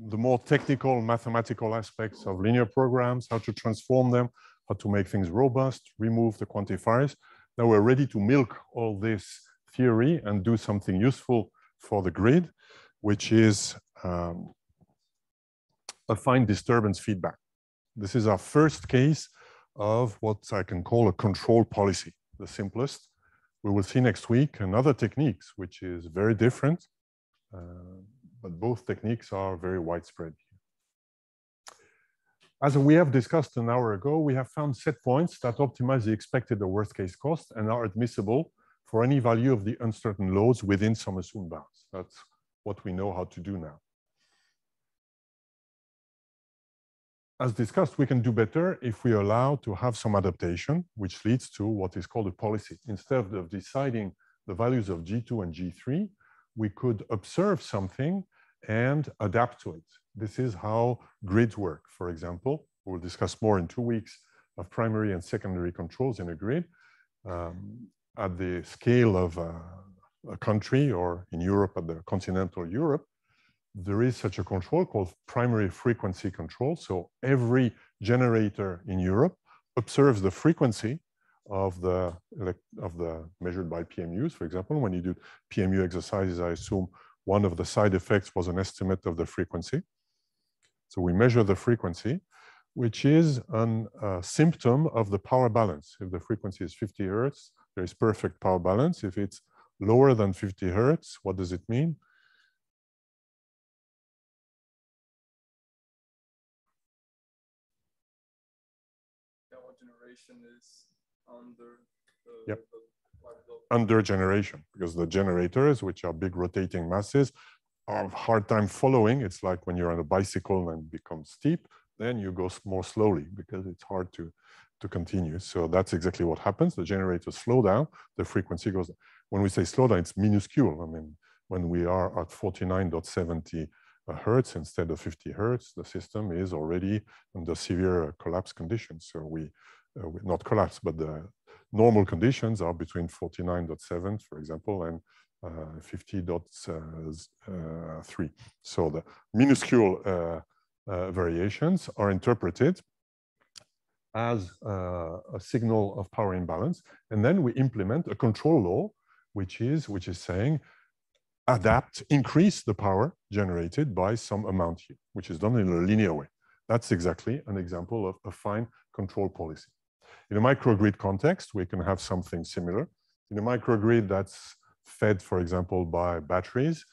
the more technical mathematical aspects of linear programs, how to transform them, how to make things robust, remove the quantifiers. Now we're ready to milk all this theory and do something useful for the grid, which is affine disturbance feedback. This is our first case of what I can call a control policy, the simplest. We will see next week another techniques, which is very different, but both techniques are very widespread. As we have discussed an hour ago, we have found set points that optimize the expected or worst case cost and are admissible for any value of the uncertain loads within some assumed bounds. That's what we know how to do now. As discussed, we can do better if we allow to have some adaptation, which leads to what is called a policy. Instead of deciding the values of G2 and G3, we could observe something and adapt to it. This is how grids work. For example, we'll discuss more in 2 weeks of primary and secondary controls in a grid. At the scale of a country, or in Europe, at the continental Europe, there is such a control called primary frequency control. So every generator in Europe observes the frequency of the measured by PMUs. For example, when you do PMU exercises, I assume one of the side effects was an estimate of the frequency. So we measure the frequency, which is a symptom of the power balance. If the frequency is 50 Hertz, there is perfect power balance. If it's lower than 50 Hertz, what does it mean? Power generation is under Yep. Under generation, because the generators, which are big rotating masses, are hard time following. It's like when you're on a bicycle and becomes steep, then you go more slowly because it's hard to continue. So that's exactly what happens. The generators slow down, the frequency goes down. When we say slow down, it's minuscule. I mean, when we are at 49.70 Hertz instead of 50 Hertz, the system is already under severe collapse conditions. So we not collapse, but the normal conditions are between 49.7, for example, and 50.3. So the minuscule variations are interpreted as a signal of power imbalance. And then we implement a control law, which is saying, adapt, increase the power generated by some amount here, which is done in a linear way. That's exactly an example of a affine control policy. In a microgrid context, we can have something similar. In a microgrid that's fed, for example, by batteries,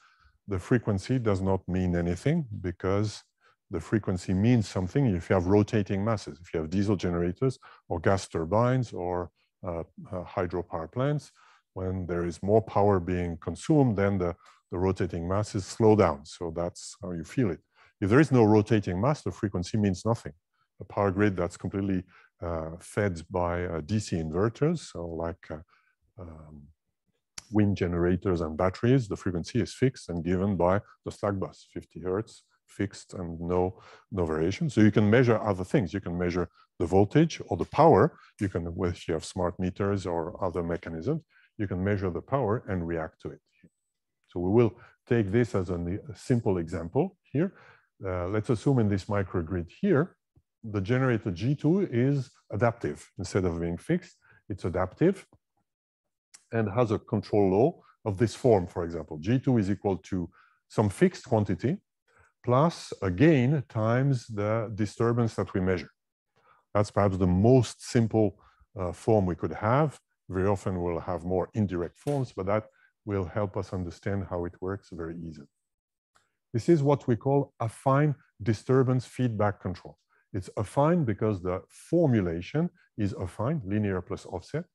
the frequency does not mean anything because the frequency means something if you have rotating masses. If you have diesel generators or gas turbines or hydropower plants, when there is more power being consumed, then the rotating masses slow down. So that's how you feel it. If there is no rotating mass, the frequency means nothing. A power grid that's completely fed by DC inverters, so like wind generators and batteries, the frequency is fixed and given by the slack bus, 50 Hertz, fixed and no variation. So you can measure other things. You can measure the voltage or the power. You can, if you have smart meters or other mechanisms, you can measure the power and react to it. So we will take this as a simple example here. Let's assume in this microgrid here, the generator G2 is adaptive. Instead of being fixed, it's adaptive and has a control law of this form, for example. G2 is equal to some fixed quantity plus a gain times the disturbance that we measure. That's perhaps the most simple form we could have. Very often we'll have more indirect forms, but that will help us understand how it works very easily. This is what we call affine disturbance feedback control. It's affine because the formulation is affine, linear plus offset,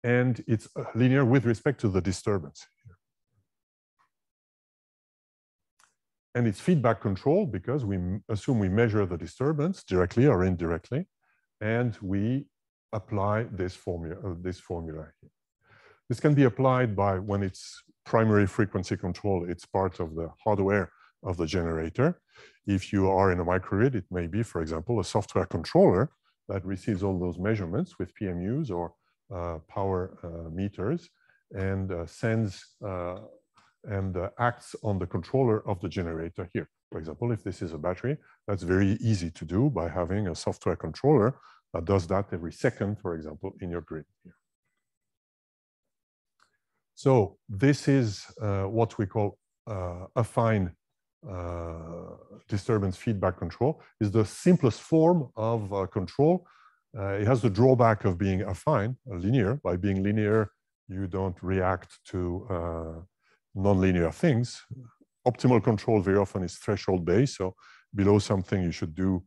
and it's linear with respect to the disturbance. And it's feedback control because we assume we measure the disturbance directly or indirectly, and we apply this formula here. This can be applied by when it's primary frequency control, it's part of the hardware of the generator. If you are in a microgrid, it may be, for example, a software controller that receives all those measurements with PMUs or power meters and sends and acts on the controller of the generator here. For example, if this is a battery, that's very easy to do by having a software controller that does that every second, for example, in your grid here. So this is what we call affine disturbance feedback control. Is the simplest form of control. It has the drawback of being affine, linear. By being linear, you don't react to nonlinear things. Optimal control very often is threshold based. So below something, you should do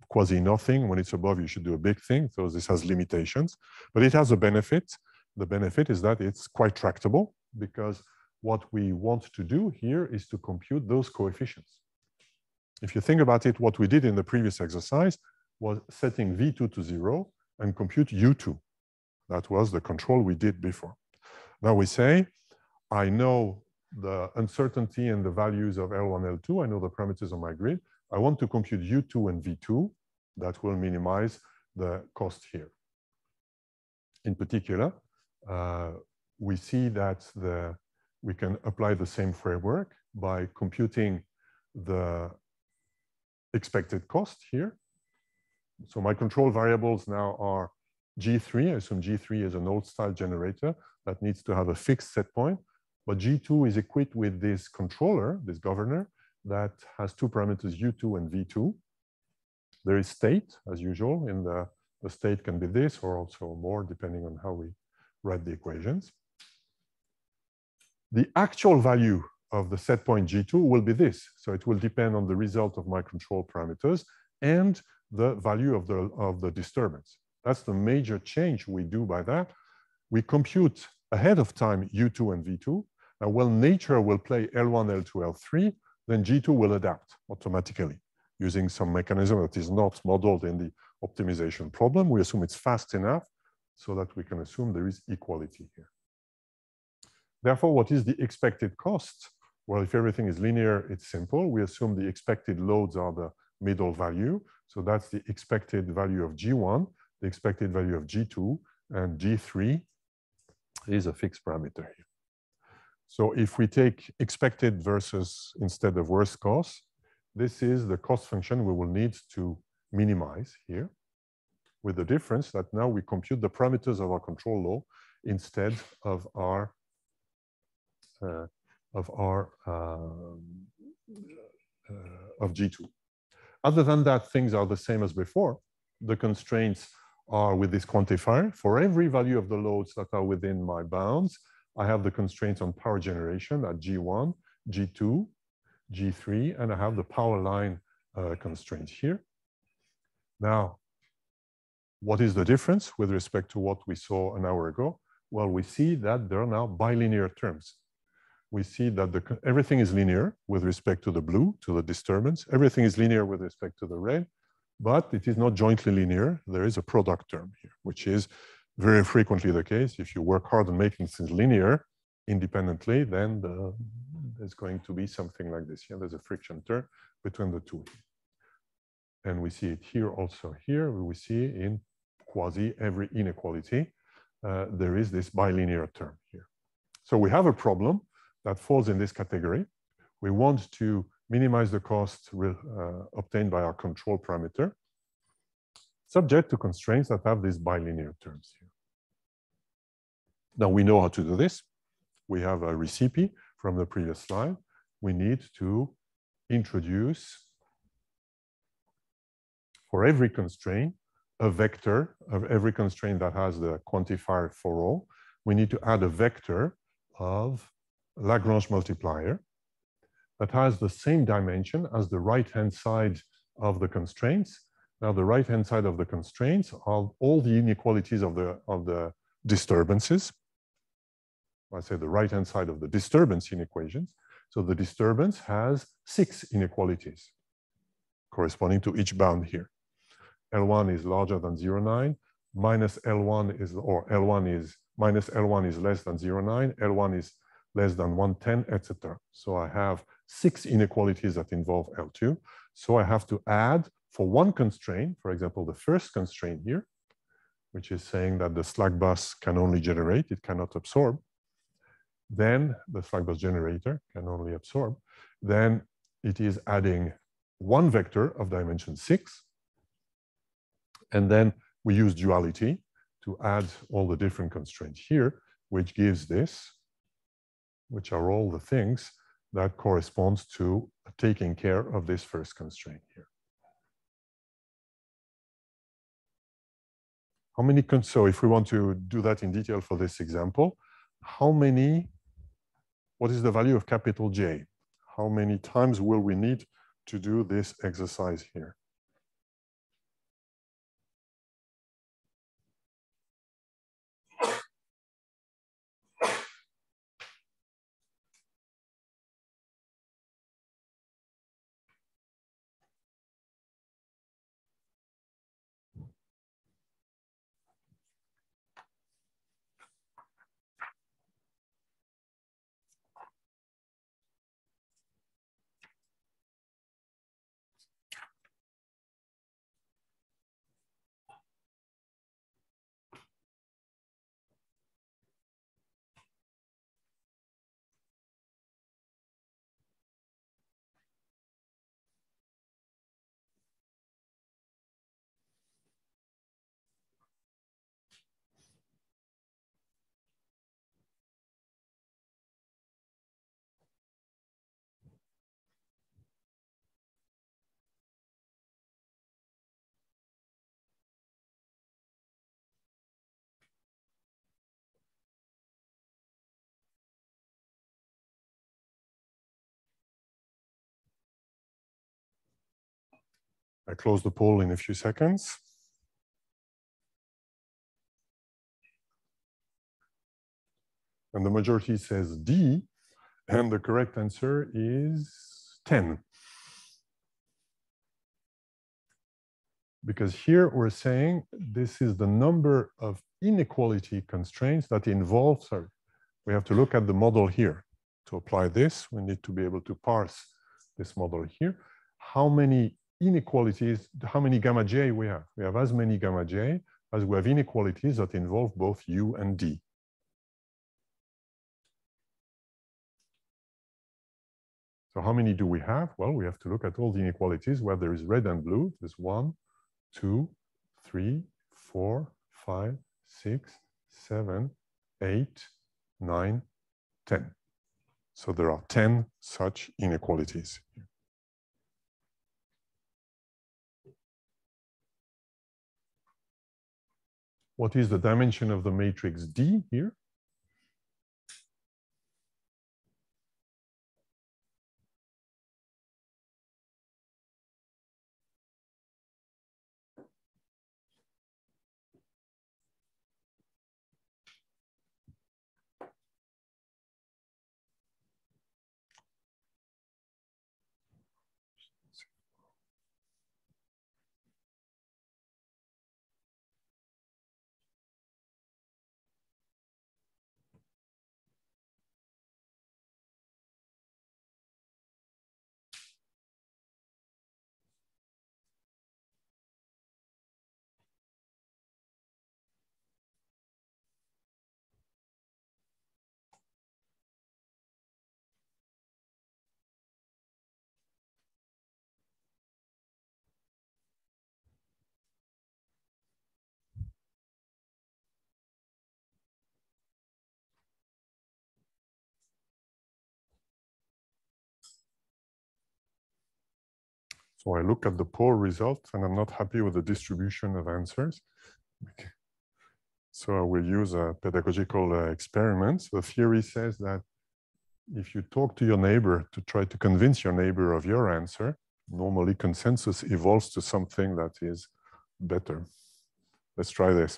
quasi nothing. When it's above, you should do a big thing. So this has limitations, but it has a benefit. The benefit is that it's quite tractable because what we want to do here is to compute those coefficients. If you think about it, what we did in the previous exercise was setting V2 to 0 and compute U2. That was the control we did before. Now we say, I know the uncertainty and the values of L1, L2. I know the parameters of my grid. I want to compute U2 and V2. That will minimize the cost here. In particular, we see that we can apply the same framework by computing the expected cost here. So my control variables now are G3. I assume G3 is an old-style generator that needs to have a fixed set point. But G2 is equipped with this controller, this governor, that has two parameters, U2 and V2. There is state, as usual. In the state can be this or also more, depending on how we write the equations. The actual value of the set point G2 will be this. So it will depend on the result of my control parameters and the value of the disturbance. That's the major change we do by that. We compute ahead of time U2 and V2. Now, when nature will play L1, L2, L3, then G2 will adapt automatically using some mechanism that is not modeled in the optimization problem. We assume it's fast enough so that we can assume there is equality here. Therefore, what is the expected cost? Well, if everything is linear, it's simple. We assume the expected loads are the middle value. So that's the expected value of G1, the expected value of G2, and G3 is a fixed parameter here. So if we take expected versus instead of worst cost, this is the cost function we will need to minimize here, with the difference that now we compute the parameters of our control law instead of our of G2. Other than that, things are the same as before. The constraints are with this quantifier. For every value of the loads that are within my bounds, I have the constraints on power generation at G1, G2, G3, and I have the power line constraints here. Now, what is the difference with respect to what we saw an hour ago? Well, we see that there are now bilinear terms. We see that everything is linear with respect to the blue, to the disturbance. Everything is linear with respect to the red, but it is not jointly linear. There is a product term here, which is very frequently the case. If you work hard on making things linear independently, then there's going to be something like this. Here, there's a friction term between the two. And we see it here also. Here we see in quasi every inequality there is this bilinear term here. So we have a problem that falls in this category. We want to minimize the cost obtained by our control parameter, subject to constraints that have these bilinear terms here. Now we know how to do this. We have a recipe from the previous slide. We need to introduce, for every constraint, a vector of every constraint that has the quantifier for all. We need to add a vector of Lagrange multiplier that has the same dimension as the right-hand side of the constraints. Now, the right-hand side of the constraints are all the inequalities of the disturbances. I say the right-hand side of the disturbance inequations. So the disturbance has 6 inequalities corresponding to each bound here. L1 is larger than 0.9, minus L1 is, or L1 is, minus L1 is less than 0.9, L1 is less than 110, etc. So I have 6 inequalities that involve L2. So I have to add for one constraint, for example, the first constraint here, which is saying that the slack bus can only generate, it cannot absorb. Then the slack bus generator can only absorb. Then it is adding one vector of dimension 6. And then we use duality to add all the different constraints here, which gives this, which are all the things that corresponds to taking care of this first constraint here. How many, so if we want to do that in detail for this example, how many, what is the value of capital J? How many times will we need to do this exercise here? I close the poll in a few seconds. And the majority says D, and the correct answer is 10. Because here we're saying this is the number of inequality constraints that involve, sorry, we have to look at the model here. To apply this, we need to be able to parse this model here. How many inequalities, how many gamma j we have? We have as many gamma j as we have inequalities that involve both U and D. So how many do we have? Well, we have to look at all the inequalities where there is red and blue. There's 1, 2, 3, 4, 5, 6, 7, 8, 9, 10. So there are 10 such inequalities. What is the dimension of the matrix D here? So I look at the poll result and I'm not happy with the distribution of answers. Okay. So I will use a pedagogical experiment. The theory says that if you talk to your neighbor to try to convince your neighbor of your answer, normally consensus evolves to something that is better. Let's try this.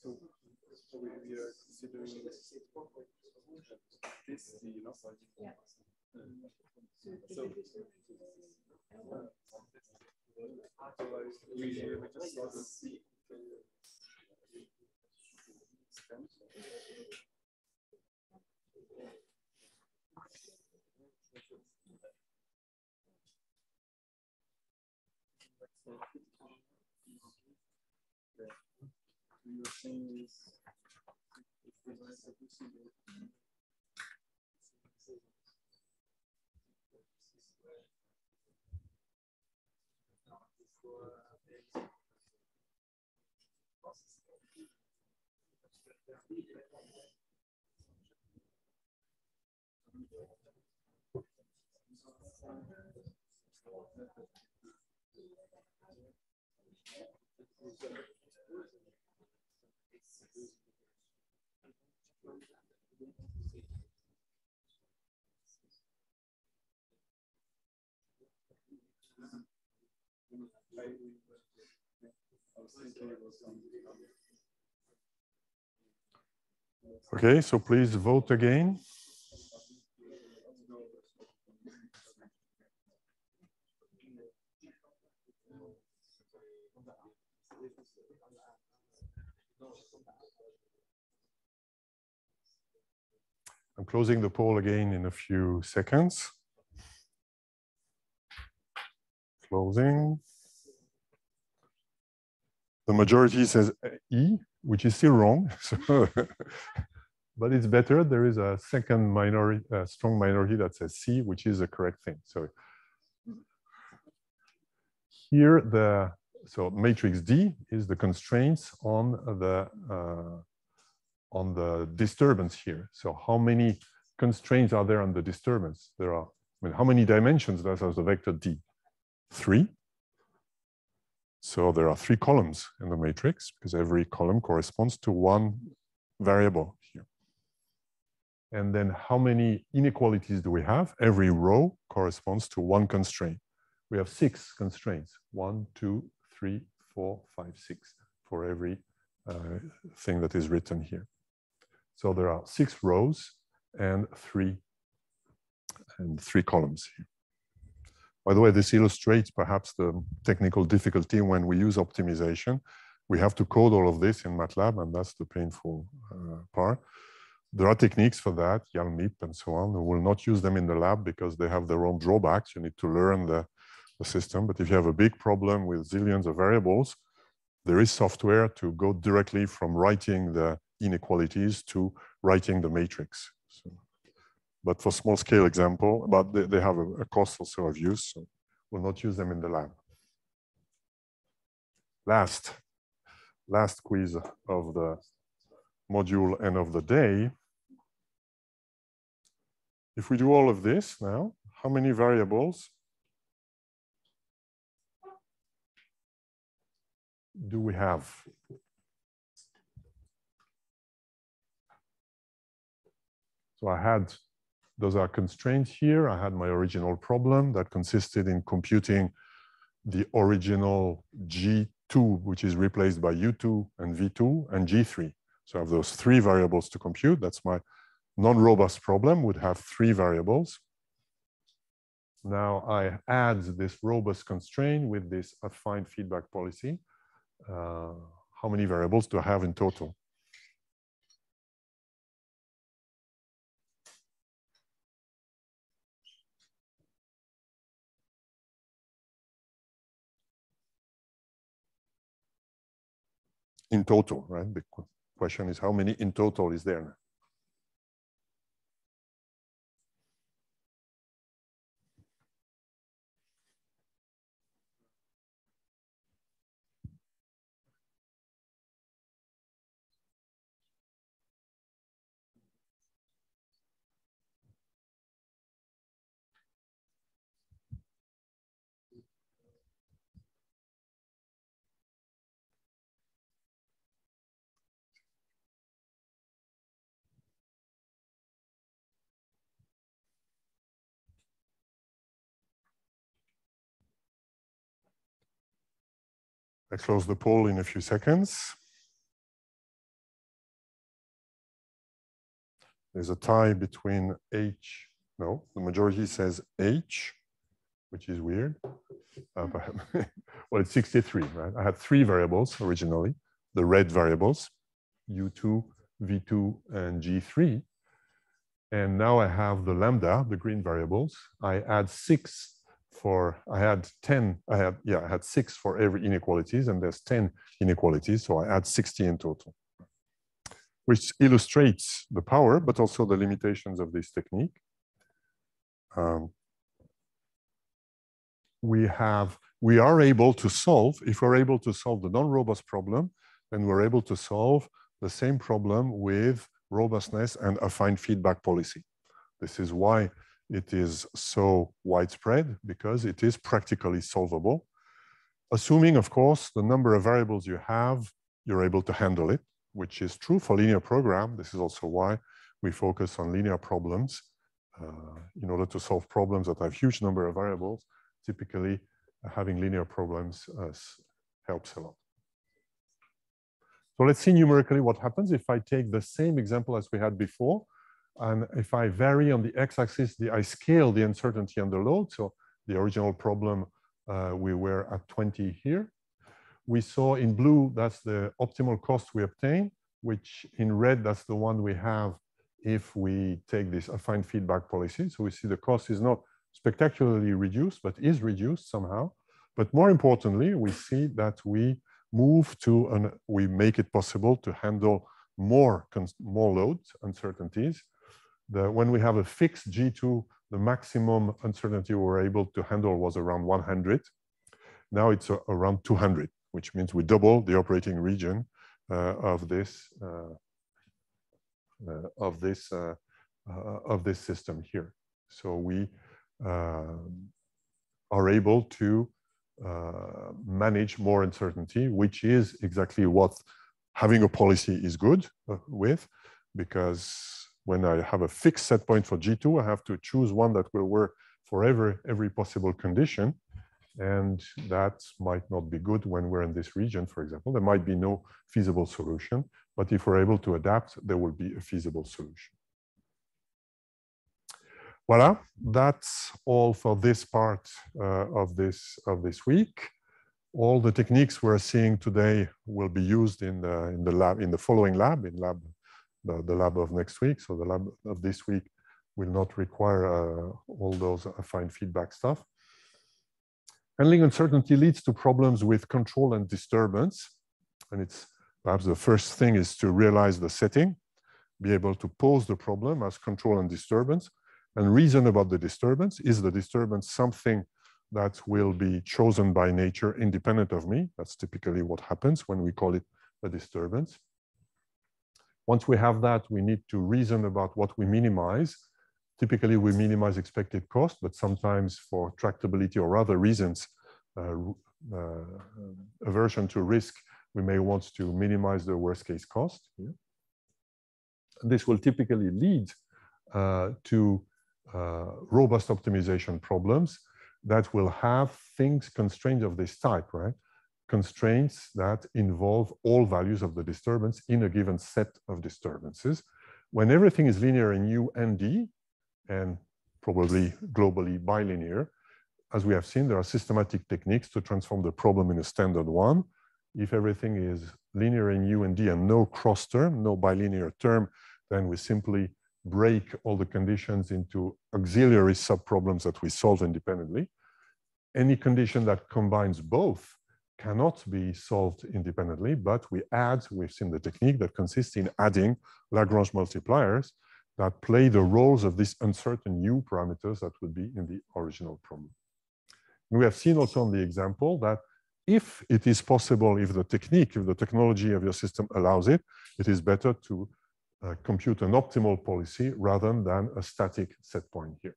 So we are considering this, you know, Yeah. otherwise we just saw the C. Your thing is Okay, so please vote again. I'm closing the poll again in a few seconds. Closing. The majority says E, which is still wrong. So but it's better. There is a second minority, strong minority that says C, which is the correct thing. So here, so matrix D is the constraints on the disturbance here. So how many constraints are there on the disturbance? There are, I mean, how many dimensions does the vector D? 3. So there are 3 columns in the matrix because every column corresponds to one variable here. And then how many inequalities do we have? Every row corresponds to one constraint. We have 6 constraints, 1, 2, 3, 4, 5, 6 for every thing that is written here. So there are 6 rows and 3 columns here. By the way, this illustrates perhaps the technical difficulty when we use optimization. We have to code all of this in MATLAB, and that's the painful part. There are techniques for that, YALMIP and so on. We will not use them in the lab because they have their own drawbacks. You need to learn the system. But if you have a big problem with zillions of variables, there is software to go directly from writing the inequalities to writing the matrix. So, but for small scale example, but they have a cost also of use, so we'll not use them in the lab. Last quiz of the module and of the day. If we do all of this now, how many variables do we have? So I had, those are constraints here. I had my original problem that consisted in computing the original G2, which is replaced by U2 and V2 and G3. So I have those 3 variables to compute. That's my non-robust problem would have 3 variables. Now I add this robust constraint with this affine feedback policy. How many variables do I have in total? In total, right? The question is how many in total is there now? I close the poll in a few seconds. There's a tie between H. No, the majority says H, which is weird. Well, it's 63, right? I had 3 variables originally, the red variables, U2, V2, and G3. And now I have the lambda, the green variables. I add 6 for, I had 6 for every inequalities, and there's 10 inequalities, so I add 60 in total, which illustrates the power, but also the limitations of this technique. We are able to solve, if we're able to solve the non-robust problem, then we're able to solve the same problem with robustness and affine feedback policy. This is why it is so widespread, because it is practically solvable. Assuming, of course, the number of variables you have, you're able to handle it, which is true for linear program. This is also why we focus on linear problems in order to solve problems that have huge number of variables. Typically, having linear problems helps a lot. So let's see numerically what happens if I take the same example as we had before. And if I vary on the x-axis, I scale the uncertainty under load. So the original problem, we were at 20 here. We saw in blue, that's the optimal cost we obtain, which in red, that's the one we have if we take this affine feedback policy. So we see the cost is not spectacularly reduced, but is reduced somehow. But more importantly, we see that we move to, we make it possible to handle more loads, uncertainties. When we have a fixed G2, the maximum uncertainty we were able to handle was around 100. Now it's around 200, which means we double the operating region of this system here. So we are able to manage more uncertainty, which is exactly what having a policy is good with, because when I have a fixed set point for G2, I have to choose one that will work for every possible condition. And that might not be good when we're in this region, for example. There might be no feasible solution, but if we're able to adapt, there will be a feasible solution. Voilà, that's all for this part of this week. All the techniques we're seeing today will be used in the lab, in the following lab, the lab of next week. So the lab of this week will not require all those affine feedback stuff. Handling uncertainty leads to problems with control and disturbance. And it's perhaps the first thing is to realize the setting, be able to pose the problem as control and disturbance, and reason about the disturbance. Is the disturbance something that will be chosen by nature independent of me? That's typically what happens when we call it a disturbance. Once we have that, we need to reason about what we minimize. Typically, we minimize expected cost, but sometimes for tractability or other reasons, aversion to risk, we may want to minimize the worst case cost. Yeah. This will typically lead to robust optimization problems that will have constraints of this type, right? Constraints that involve all values of the disturbance in a given set of disturbances, when everything is linear in U and D, and probably globally bilinear, as we have seen, there are systematic techniques to transform the problem in a standard one. If everything is linear in U and D and no cross term, no bilinear term, then we simply break all the conditions into auxiliary subproblems that we solve independently. Any condition that combines both cannot be solved independently, but we've seen the technique that consists in adding Lagrange multipliers that play the roles of these uncertain U parameters that would be in the original problem. We have seen also on the example that if it is possible, if the technology of your system allows it, it is better to compute an optimal policy rather than a static set point here.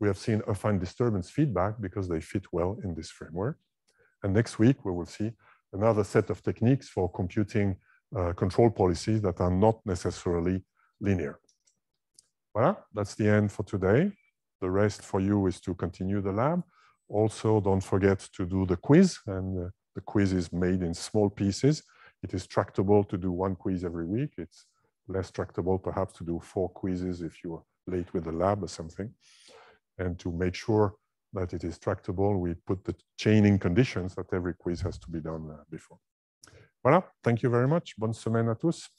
We have seen affine disturbance feedback because they fit well in this framework. And next week, we will see another set of techniques for computing control policies that are not necessarily linear. Voilà, that's the end for today. The rest for you is to continue the lab. Also, don't forget to do the quiz, and the quiz is made in small pieces. It is tractable to do one quiz every week. It's less tractable, perhaps, to do 4 quizzes if you're late with the lab or something. And to make sure that it is tractable, we put the chaining conditions that every quiz has to be done before. Voilà, thank you very much. Bonne semaine à tous.